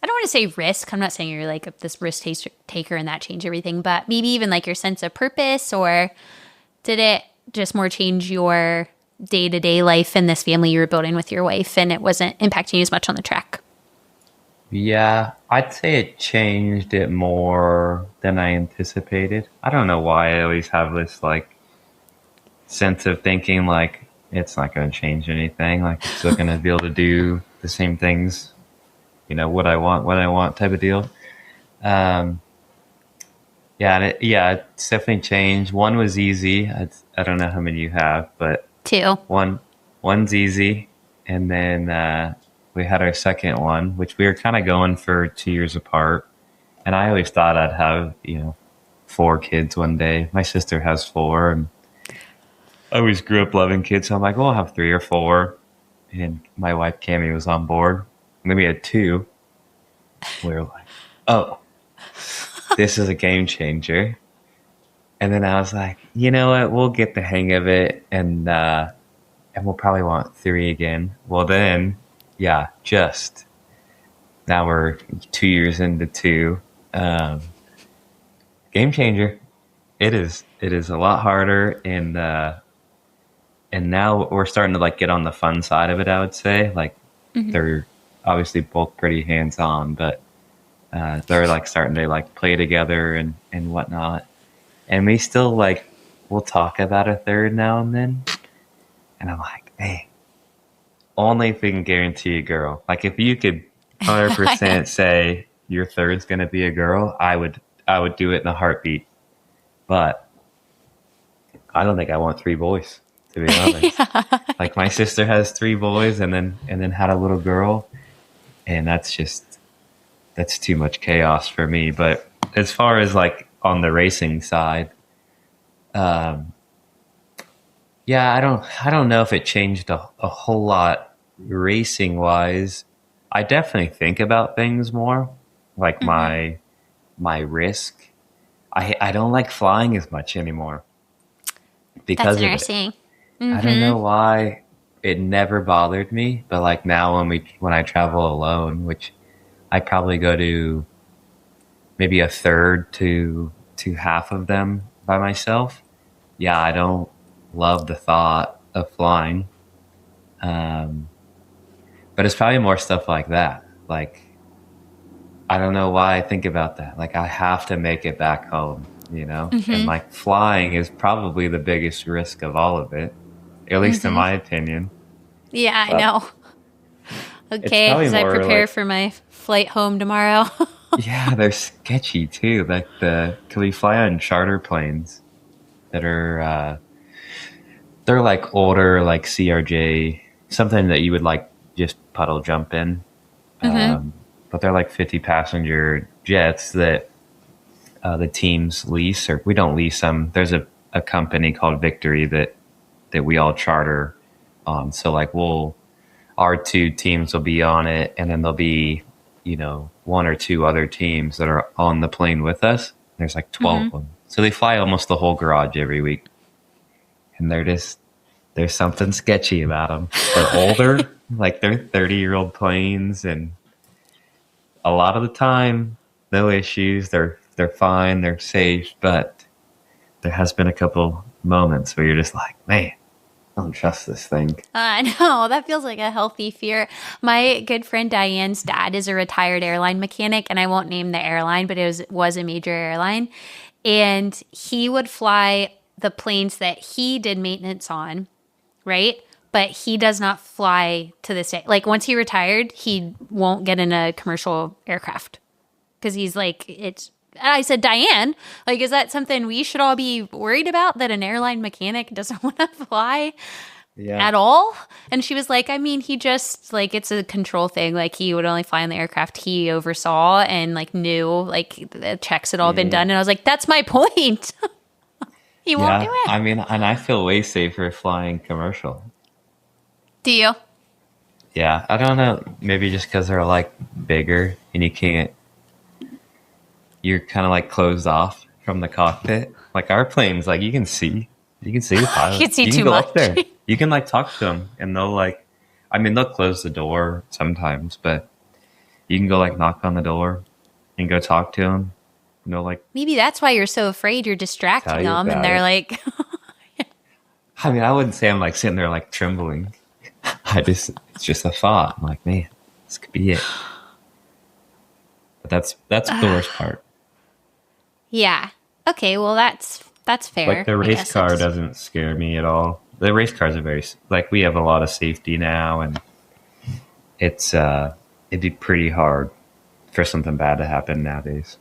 don't want to say risk. I'm not saying you're like this risk taker and that changed everything, but maybe even like your sense of purpose, or did it just more change your day-to-day life in this family you were building with your wife and it wasn't impacting you as much on the track? Yeah, I'd say it changed it more than I anticipated. I don't know why I always have this like sense of thinking like it's not going to change anything. Like it's still going to be able to do the same things, what I want type of deal. It's definitely changed. One was easy. I don't know how many you have, but Two. One's easy. And then we had our second one, which we were kind of going for 2 years apart. And I always thought I'd have, 4 kids one day. My sister has 4, and I always grew up loving kids. So I'm like, well, I'll have 3 or 4. And my wife, Cammie, was on board. And then we had 2. We were like, oh, this is a game changer. And then I was like, you know what? We'll get the hang of it. And we'll probably want 3 again. Well, then, yeah, now we're 2 years into 2. Game changer. It is a lot harder. And now we're starting to like get on the fun side of it, I would say. Like they're obviously both pretty hands-on, but they're like starting to like play together and whatnot. And we still like, we'll talk about a third now and then. And I'm like, hey, only if we can guarantee a girl. Like if you could 100% say your third's going to be a girl, I would do it in a heartbeat. But I don't think I want 3 boys, to be honest. Like my sister has 3 boys and then had a little girl. And that's too much chaos for me. But as far as like on the racing side, I don't know if it changed a whole lot racing wise. I definitely think about things more, like my risk. I don't like flying as much anymore because That's interesting. I don't know why. It never bothered me, but like now when I travel alone, which I probably go to maybe a third to half of them by myself. Yeah, I don't love the thought of flying. But it's probably more stuff like that. Like, I don't know why I think about that. Like, I have to make it back home, And like flying is probably the biggest risk of all of it, at least in my opinion. Yeah, I But know. it's Okay, probably as I more prepare like, for my flight home tomorrow. yeah, they're sketchy too. Like can we fly on charter planes that are, they're like older, like CRJ, something that you would like just puddle jump in. But they're like 50 passenger jets that the teams lease, or we don't lease them. There's a company called Victory that we all charter on. So like our two teams will be on it, and then there'll be, one or two other teams that are on the plane with us. There's like 12 of them. So they fly almost the whole garage every week. And there's something sketchy about them. They're older, like they're 30-year-old planes, and a lot of the time, no issues. They're fine. They're safe. But there has been a couple moments where you're just like, man, I don't trust this thing. I know, that feels like a healthy fear. My good friend Diane's dad is a retired airline mechanic, and I won't name the airline, but it was a major airline. And he would fly the planes that he did maintenance on, right? But he does not fly to this day. Like, once he retired, he won't get in a commercial aircraft because he's like, I said, Diane, like, is that something we should all be worried about, that an airline mechanic doesn't want to fly at all? And she was like, I mean, he just, like, it's a control thing. Like, he would only fly in the aircraft he oversaw and, like, knew, like, the checks had all been done. And I was like, that's my point. He won't do it. I mean, and I feel way safer flying commercial. Do you? Yeah, I don't know. Maybe just because they're like bigger and you're kind of like closed off from the cockpit. Like our planes, like you can see the pilot. You can see you too go much. Up there. You can like talk to them, and they'll close the door sometimes, but you can go like knock on the door and go talk to them. Like maybe that's why you're so afraid. You're distracting them, and they're like. I mean, I wouldn't say I'm like sitting there like trembling. It's just a thought. I'm like, man, this could be it. But that's the worst part. Yeah. Okay. Well, that's fair. Like the race car doesn't scare me at all. The race cars are we have a lot of safety now, and it'd be pretty hard for something bad to happen nowadays.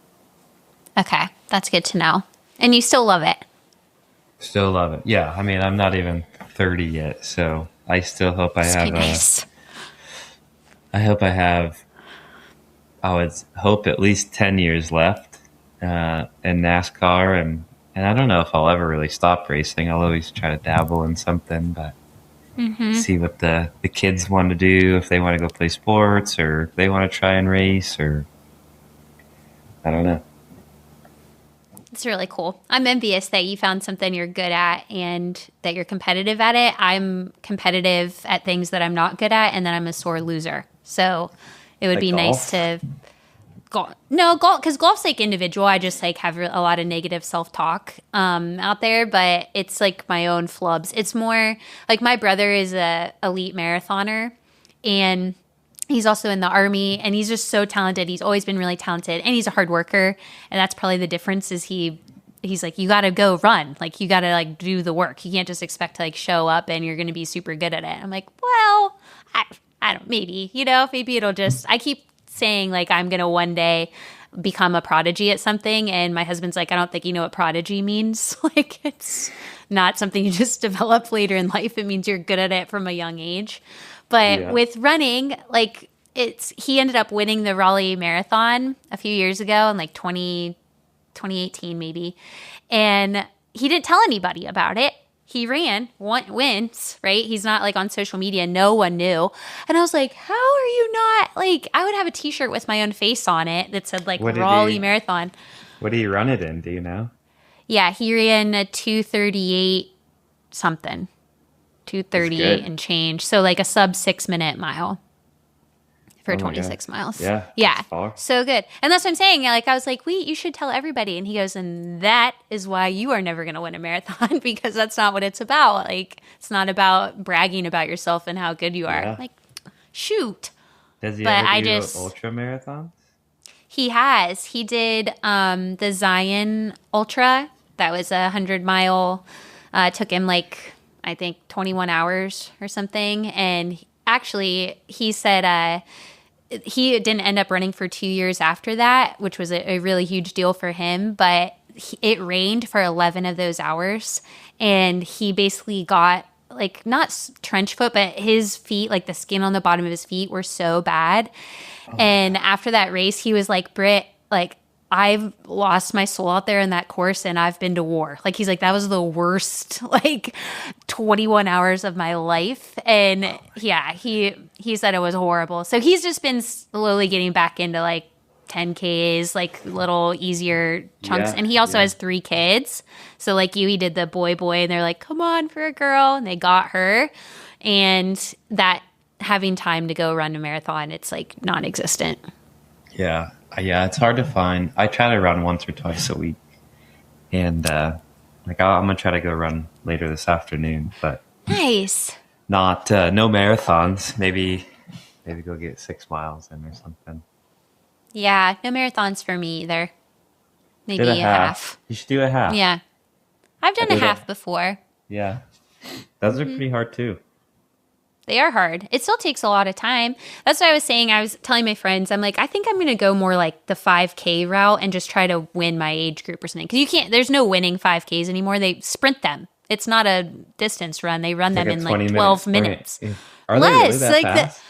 Okay. That's good to know. And you still love it. Still love it. Yeah. I mean, I'm not even 30 yet, so I still hope I would hope at least 10 years left in NASCAR, and I don't know if I'll ever really stop racing. I'll always try to dabble in something, but see what the kids want to do, if they want to go play sports or if they want to try and race, or I don't know. It's really cool. I'm envious that you found something you're good at and that you're competitive at it. I'm competitive at things that I'm not good at, and then I'm a sore loser. So it would be nice to golf. No, golf, because golf's like individual. I just like have a lot of negative self-talk out there, but it's like my own flubs. It's more like my brother is a elite marathoner, and he's also in the Army, and he's just so talented. He's always been really talented, and he's a hard worker. And that's probably the difference is he's like, you got to go run. Like, you got to like do the work. You can't just expect to like show up and you're going to be super good at it. I'm like, well, I don't, maybe it'll just, I keep saying like, I'm going to one day become a prodigy at something. And my husband's like, I don't think you know what prodigy means. Like, it's not something you just develop later in life. It means you're good at it from a young age. But with running, like he ended up winning the Raleigh Marathon a few years ago in like 2018 maybe. And he didn't tell anybody about it. He ran once, right? He's not like on social media. No one knew. And I was like, how are you not like, I would have a t-shirt with my own face on it that said like Raleigh Marathon. What did he run it in? Do you know? Yeah, he ran a 2:38 something. 2:38 and change. So like a sub 6 minute mile. for Oh my 26 God. miles. Yeah, Yeah. that's far. So good. And that's what I'm saying. Like, I was like, wait, you should tell everybody. And he goes, and that is why you are never going to win a marathon because that's not what it's about. Like, it's not about bragging about yourself and how good you are. Yeah. Like, shoot. Does he But ever I do just, ultra marathons? he has. He did the Zion Ultra. That was 100-mile. Took him like, I think 21 hours or something. And actually, he said he didn't end up running for 2 years after that, which was a really huge deal for him. But it rained for 11 of those hours. And he basically got like not trench foot, but his feet, like the skin on the bottom of his feet were so bad. And after that race, he was like, Britt, like, I've lost my soul out there in that course and I've been to war. Like, he's like, that was the worst, like, 21 hours of my life. And yeah, he said it was horrible. So he's just been slowly getting back into like 10Ks, like little easier chunks. Yeah, And he also yeah. has 3 kids. So like you, he did the boy, and they're like, come on for a girl. And they got her. And that having time to go run a marathon, it's like non-existent. Yeah. Yeah, it's hard to find. I try to run once or twice a week. And like I'm going to try to go run later this afternoon, but Nice. not no marathons. Maybe go get 6 miles in or something. Yeah, no marathons for me either. Maybe Did a half. You should do a half. Yeah. I've done a did a- half before. Yeah. Those are pretty hard too. They are hard. It still takes a lot of time. That's what I was saying. I was telling my friends, I'm like, I think I'm going to go more like the 5K route and just try to win my age group or something. Because you can't, there's no winning 5Ks anymore. They sprint them. It's not a distance run. They run them Like a in like 20 12 minute minutes. sprint. Are they really Less, that like fast?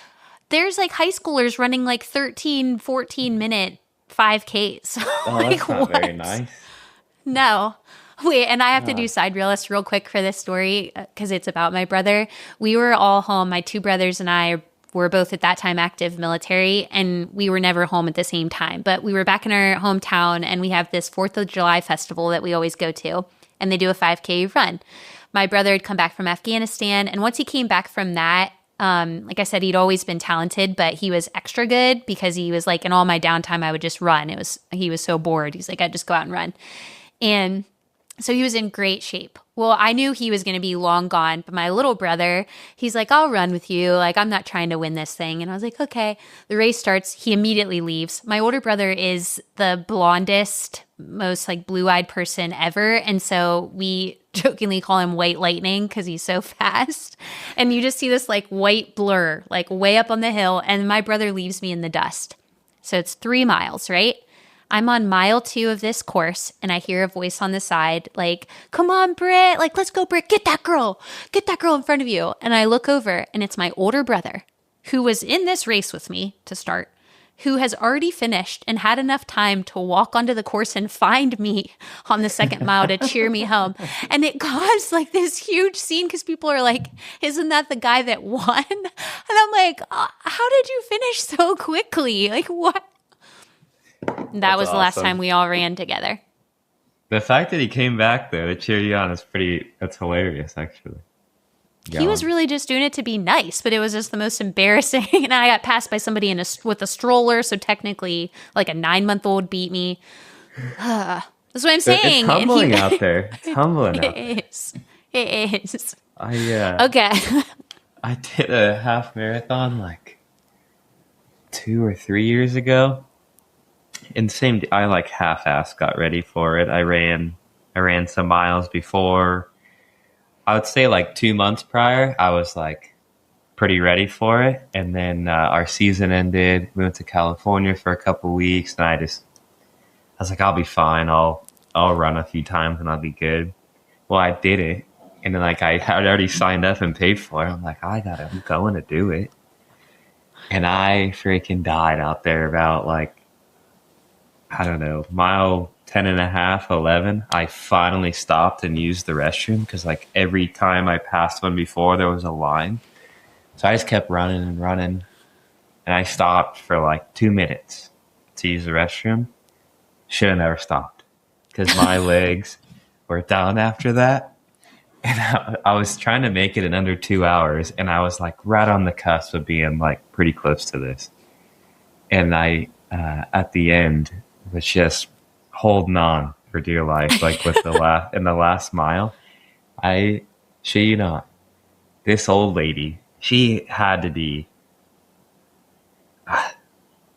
There's like high schoolers running like 13, 14 minute 5Ks. Oh, Like, that's not very what? nice. No. Wait, and I have to do side realist real quick for this story because it's about my brother. We were all home. My 2 brothers and I were both at that time active military, and we were never home at the same time. But we were back in our hometown, and we have this 4th of July festival that we always go to, and they do a 5K run. My brother had come back from Afghanistan, and once he came back from that, like I said, he'd always been talented, but he was extra good because he was like, in all my downtime, I would just run. He was so bored. He's like, I'd just go out and run. And so he was in great shape. Well, I knew he was going to be long gone, but my little brother, he's like, I'll run with you. Like, I'm not trying to win this thing. And I was like, okay. The race starts. He immediately leaves. My older brother is the blondest, most like blue-eyed person ever. And so we jokingly call him White Lightning because he's so fast. And you just see this like white blur, like way up on the hill. And my brother leaves me in the dust. So it's 3 miles, right? I'm on mile 2 of this course, and I hear a voice on the side like, come on, Britt, like, let's go, Britt, get that girl in front of you. And I look over, and it's my older brother, who was in this race with me to start, who has already finished and had enough time to walk onto the course and find me on the 2nd mile to cheer me home. And it caused like this huge scene because people are like, isn't that the guy that won? And I'm like, how did you finish so quickly? Like, what? That was the last time we all ran together. The fact that he came back though to cheer you on is that's hilarious actually. He was really just doing it to be nice, but it was just the most embarrassing. And I got passed by somebody with a stroller, so technically like a 9-month-old beat me. That's what I'm saying. It's humbling out there. It's humbling out there. It is. Okay. Okay. I did a half marathon like 2 or 3 years ago. And I like half-assed got ready for it. I ran some miles before. I would say like 2 months prior, I was like pretty ready for it. And then our season ended. We went to California for a couple weeks, and I was like, I'll be fine. I'll run a few times and I'll be good. Well, I did it, and then like I had already signed up and paid for it. I'm like, I'm going to do it, and I freaking died out there about like, I don't know, mile 10 and a half, 11. I finally stopped and used the restroom because like every time I passed one before, there was a line. So I just kept running and running. And I stopped for like 2 minutes to use the restroom. Should have never stopped because my legs were done after that. And I was trying to make it in under 2 hours. And I was like right on the cusp of being like pretty close to this. And I, at the end, was just holding on for dear life, like with in the last mile. I shit you not, this old lady, she had to be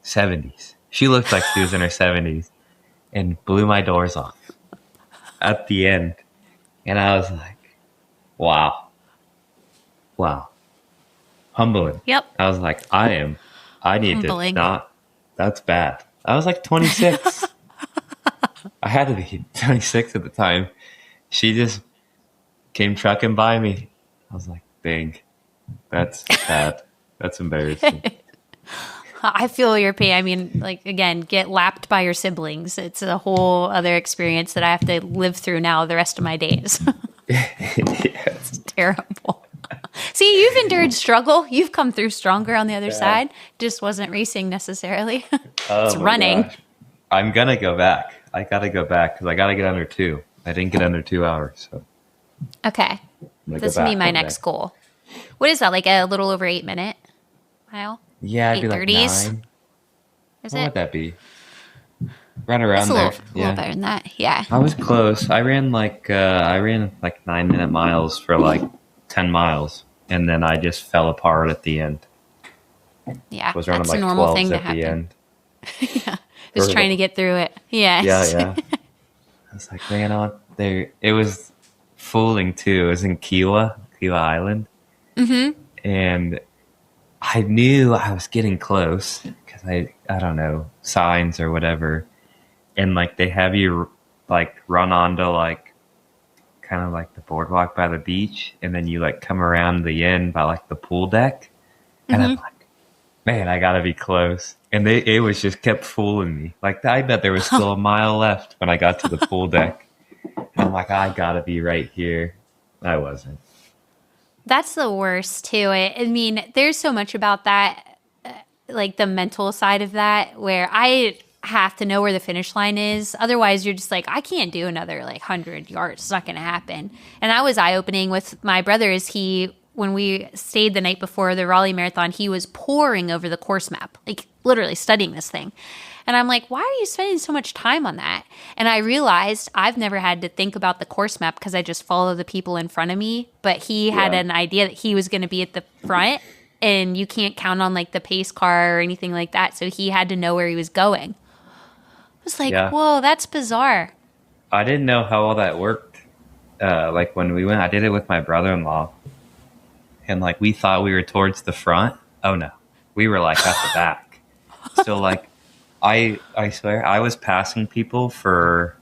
70s. She looked like she was in her 70s and blew my doors off at the end. And I was like, wow. Humbling. Yep. I was like, I need Humbling. to not, that's bad. I was like 26. I had to be 26 at the time. She just came trucking by me. I was like, dang, that's bad. That's embarrassing. I feel your pain. I mean, like, again, get lapped by your siblings. It's a whole other experience that I have to live through now the rest of my days. It's terrible. See, you've endured struggle. You've come through stronger on the other side. Just wasn't racing necessarily. It's running. Gosh. I'm going to go back. I got to go back because I got to get under 2. I didn't get under 2 hours. So Okay. This will be my next goal. What is that, like a little over 8-minute mile? Yeah, it'd be like 8:30s? 9. Is What it? would that be? Right around It's a there. little better than that. Yeah. I was close. I ran like 9-minute miles for like 10 miles, and then I just fell apart at the end. Yeah. I was running That's like a normal 12s thing to at the happen. end. Yeah. Just trying to get through it. Yes. Yeah. I was like, man, on there. It was fooling too. It was in Kiawah Island, and I knew I was getting close because I don't know, signs or whatever, and like they have you like run onto like kind of like the boardwalk by the beach, and then you like come around the end by like the pool deck, and I'm like, man, I gotta be close. And it was just kept fooling me. Like I bet there was still a mile left when I got to the pool deck. And I'm like, I gotta be right here. I wasn't. That's the worst too. I mean, there's so much about that, like the mental side of that, where I have to know where the finish line is. Otherwise, you're just like, I can't do another like 100 yards. It's not going to happen. And that was eye-opening with my brother. When we stayed the night before the Raleigh Marathon, he was poring over the course map, like literally studying this thing. And I'm like, why are you spending so much time on that? And I realized I've never had to think about the course map because I just follow the people in front of me. But he had an idea that he was going to be at the front, and you can't count on like the pace car or anything like that. So he had to know where he was going. I was like, whoa, that's bizarre. I didn't know how all that worked. Like when we went, I did it with my brother-in-law. And like we thought we were towards the front. Oh no, we were like at the back. So like I swear I was passing people for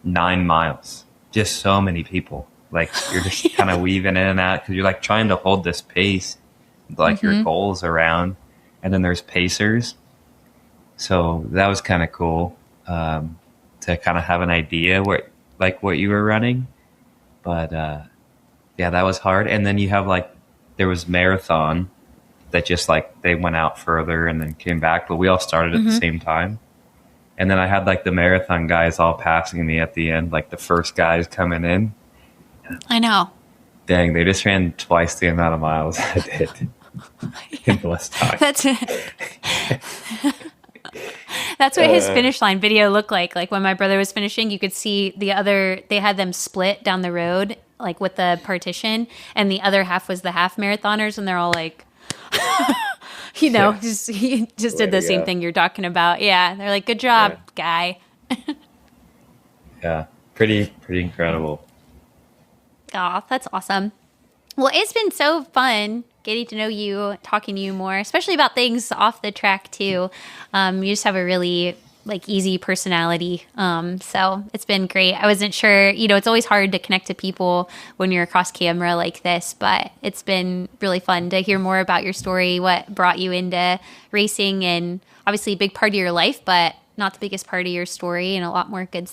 9 miles. Just so many people. Like you're just kind of weaving in and out because you're like trying to hold this pace, like your goals around. And then there's pacers. So that was kind of cool to kind of have an idea what you were running. But yeah, that was hard. And then you have like, there was marathon that just like they went out further and then came back, but we all started at the same time. And then I had like the marathon guys all passing me at the end, like the first guys coming in. I know. Dang, they just ran twice the amount of miles I did in less time. That's what his finish line video looked like. Like when my brother was finishing, you could see they had them split down the road, like with the partition, and the other half was the half marathoners, and they're all like, he just did the same thing you're talking about. Yeah. They're like, good job, guy. Yeah. Pretty incredible. Oh, that's awesome. Well, it's been so fun getting to know you, talking to you more, especially about things off the track too. You just have a really like easy personality. So it's been great. I wasn't sure, it's always hard to connect to people when you're across camera like this, but it's been really fun to hear more about your story, what brought you into racing, and obviously a big part of your life, but not the biggest part of your story, and a lot more good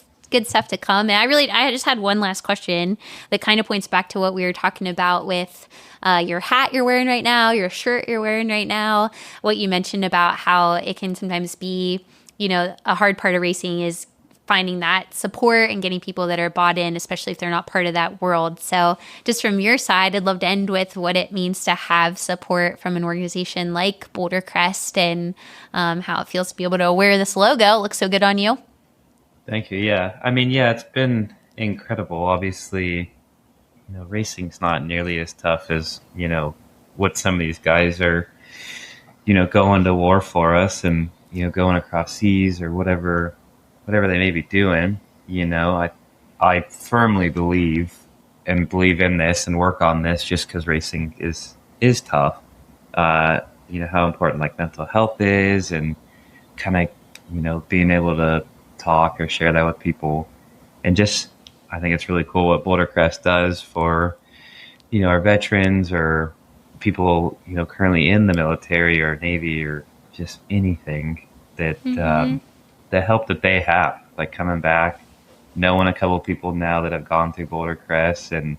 stuff to come. And I just had one last question that kind of points back to what we were talking about with your hat you're wearing right now, your shirt you're wearing right now, what you mentioned about how it can sometimes be, a hard part of racing is finding that support and getting people that are bought in, especially if they're not part of that world. So just from your side, I'd love to end with what it means to have support from an organization like Boulder Crest and how it feels to be able to wear this logo. It looks so good on you. Thank you. Yeah. I mean, yeah, it's been incredible. Obviously, racing's not nearly as tough as, what some of these guys are, going to war for us and, going across seas or whatever they may be doing. I firmly believe in this and work on this just because racing is tough. How important like mental health is and kind of, being able to talk or share that with people. And just, I think it's really cool what Boulder Crest does for, our veterans or people, currently in the military or Navy or just anything that, the help that they have, like coming back, knowing a couple of people now that have gone through Boulder Crest and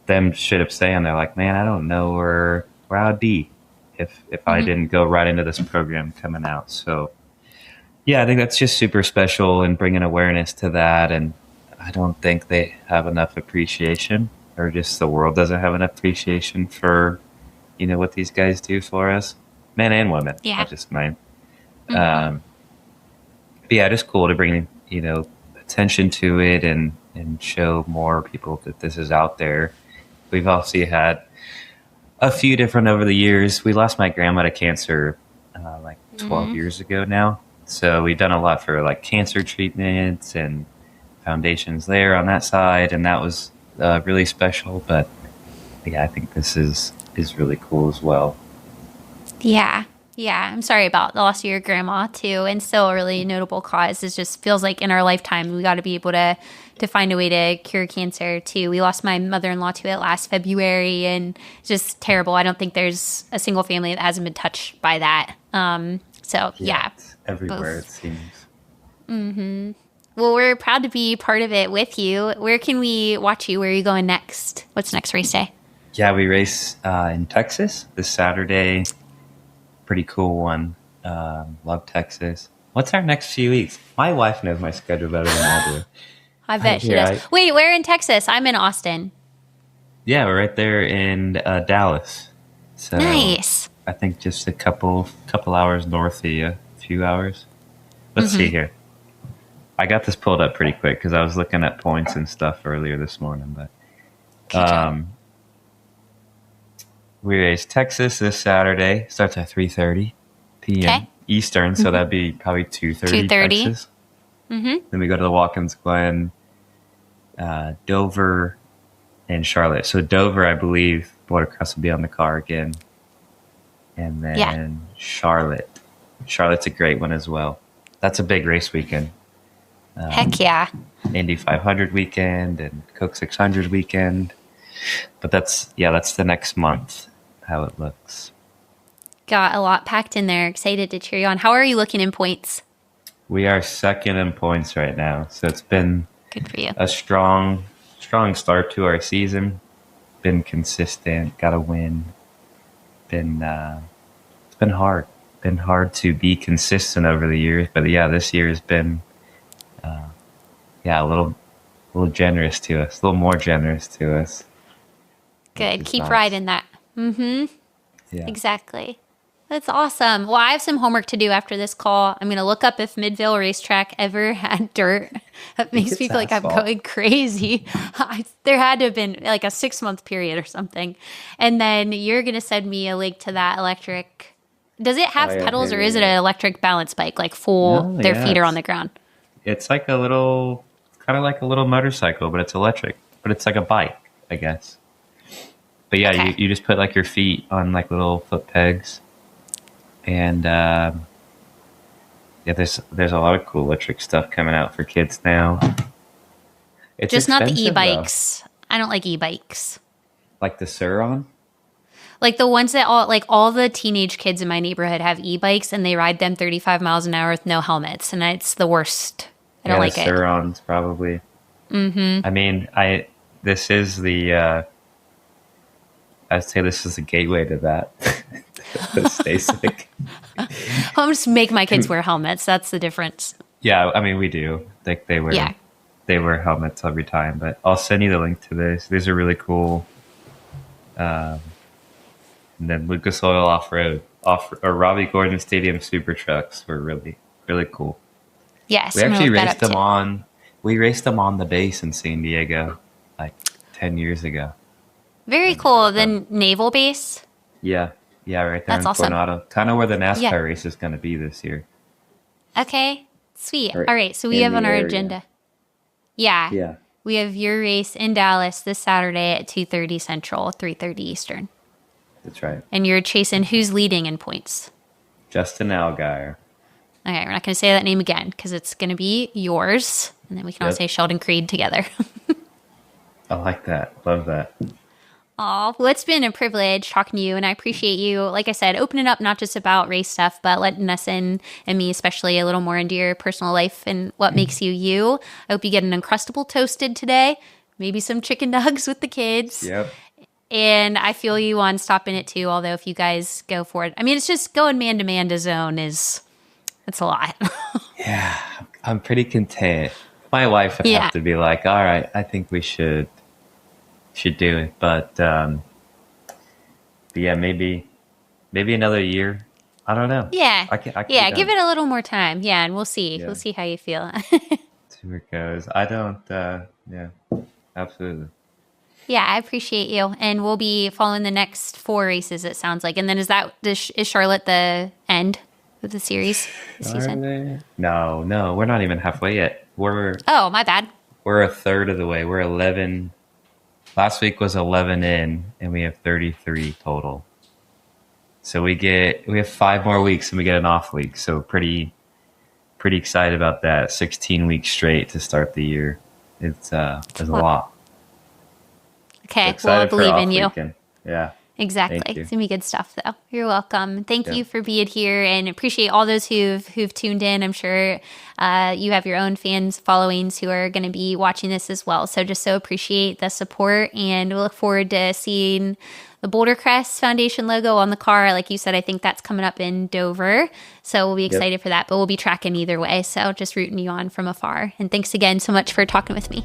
them straight up saying, they're like, man, I don't know where I'd be if I didn't go right into this program coming out. So yeah, I think that's just super special and bringing awareness to that. And I don't think they have enough appreciation, or just the world doesn't have enough appreciation for, what these guys do for us, men and women, not just men. But yeah, just cool to bring, attention to it and show more people that this is out there. We've also had a few different over the years. We lost my grandma to cancer 12 years ago now. So we've done a lot for like cancer treatments and foundations there on that side. And that was really special. But yeah, I think this is really cool as well. Yeah. Yeah, I'm sorry about the loss of your grandma too, and still a really notable cause. It just feels like in our lifetime we got to be able to find a way to cure cancer too. We lost my mother-in-law to it last February, and it's just terrible. I don't think there's a single family that hasn't been touched by that. So yeah, it's everywhere it seems. Well, we're proud to be part of it with you. Where can we watch you? Where are you going next? What's next race day? Yeah, we race in Texas this Saturday. Pretty cool one. Love Texas. What's our next few weeks? My wife knows my schedule better than I do. I bet she does. Wait, where in Texas? I'm in Austin. Yeah, we're right there in Dallas. So nice. I think just a couple hours north of you, a few hours. Let's see here. I got this pulled up pretty quick because I was looking at points and stuff earlier this morning. But we race Texas this Saturday. Starts at 3:30 p.m. Eastern, so that'd be probably 2:30 Texas. Then we go to the Watkins Glen, Dover, and Charlotte. So Dover, I believe, Boulder Crest will be on the car again. And then Charlotte. Charlotte's a great one as well. That's a big race weekend. Heck yeah. Indy 500 weekend and Coke 600 weekend. But that's the next month, how it looks. Got a lot packed in there. Excited to cheer you on. How are you looking in points? We are second in points right now. So it's been good for you. A strong start to our season. Been consistent, got a win. It's been hard. Been hard to be consistent over the years. But yeah, this year has been a little generous to us, a little more generous to us. Good. Keep riding that. Yeah. Exactly. That's awesome. Well, I have some homework to do after this call. I'm going to look up if Midvale Racetrack ever had dirt. That makes me feel like I'm going crazy. There had to have been like a 6-month period or something. And then you're going to send me a link to that electric. Does it have pedals or is it an electric balance bike, like their feet are on the ground? It's like kind of like a little motorcycle, but it's electric. But it's like a bike, I guess. But yeah, you just put like your feet on like little foot pegs. And there's a lot of cool electric stuff coming out for kids now. It's just not the e-bikes. Though. I don't like e-bikes. Like the Suron? Like the ones that all the teenage kids in my neighborhood have e-bikes and they ride them 35 miles an hour with no helmets, and it's the worst. I don't like it. Surons probably. I mean, this is the I'd say this is the gateway to that. Stay sick. I'll just make my kids wear helmets. That's the difference. Yeah, I mean, we do. Like Yeah. they wear helmets every time. But I'll send you the link to this. These are really cool. And then Lucas Oil Off-Road, or Robbie Gordon Stadium Super Trucks were really, really cool. Yes. We actually raced them on. We raced them on the base in San Diego, like 10 years ago. Very cool. The naval base. Yeah, right there That's in awesome. Coronado. Kind of where the NASCAR Yeah. race is going to be this year. Okay. Sweet. Or All right. So we in have on the our area. agenda. Yeah. Yeah, We have your race in Dallas this Saturday at 2:30 Central, 3:30 Eastern. that's right. And you're chasing who's leading in points. Justin Allgaier. Okay, we're not going to say that name again because it's going to be yours. And then we can all Yep. say Sheldon Creed together. I like that. Love that. Oh, well, it's been a privilege talking to you, and I appreciate you, like I said, opening up not just about race stuff, but letting us in, and me especially, a little more into your personal life and what makes you you. I hope you get an Uncrustable toasted today, maybe some chicken nugs with the kids. Yep. And I feel you on stopping it too, although if you guys go for it, I mean, it's just going man to zone it's a lot. Yeah, I'm pretty content. My wife would Yeah. have to be like, all right, I think we should do it. But yeah, maybe another year. I don't know. Yeah. I can Yeah, be give done. it a little more time. Yeah, and we'll see. Yeah. We'll see how you feel. See where it goes. I don't, yeah, absolutely. Yeah, I appreciate you. And we'll be following the next 4 races, it sounds like. And then is Charlotte the end of the series, the season? No, we're not even halfway yet. We're Oh, my bad. a third of the way. We're 11. Last week was 11 in, and we have 33 total. So we have 5 more weeks, and we get an off week. So pretty excited about that. 16 weeks straight to start the year. It's a lot. Okay, well, I Excited for believe off in you. weekend. Yeah. Exactly. Thank you. It's going to be good stuff, though. You're welcome. Thank Yeah. you for being here, and appreciate all those who've tuned in. I'm sure you have your own fans, followings who are going to be watching this as well. So just so appreciate the support, and we look forward to seeing the Boulder Crest Foundation logo on the car. Like you said, I think that's coming up in Dover. So we'll be excited for that, but we'll be tracking either way. So just rooting you on from afar. And thanks again so much for talking with me.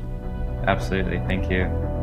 Absolutely. Thank you.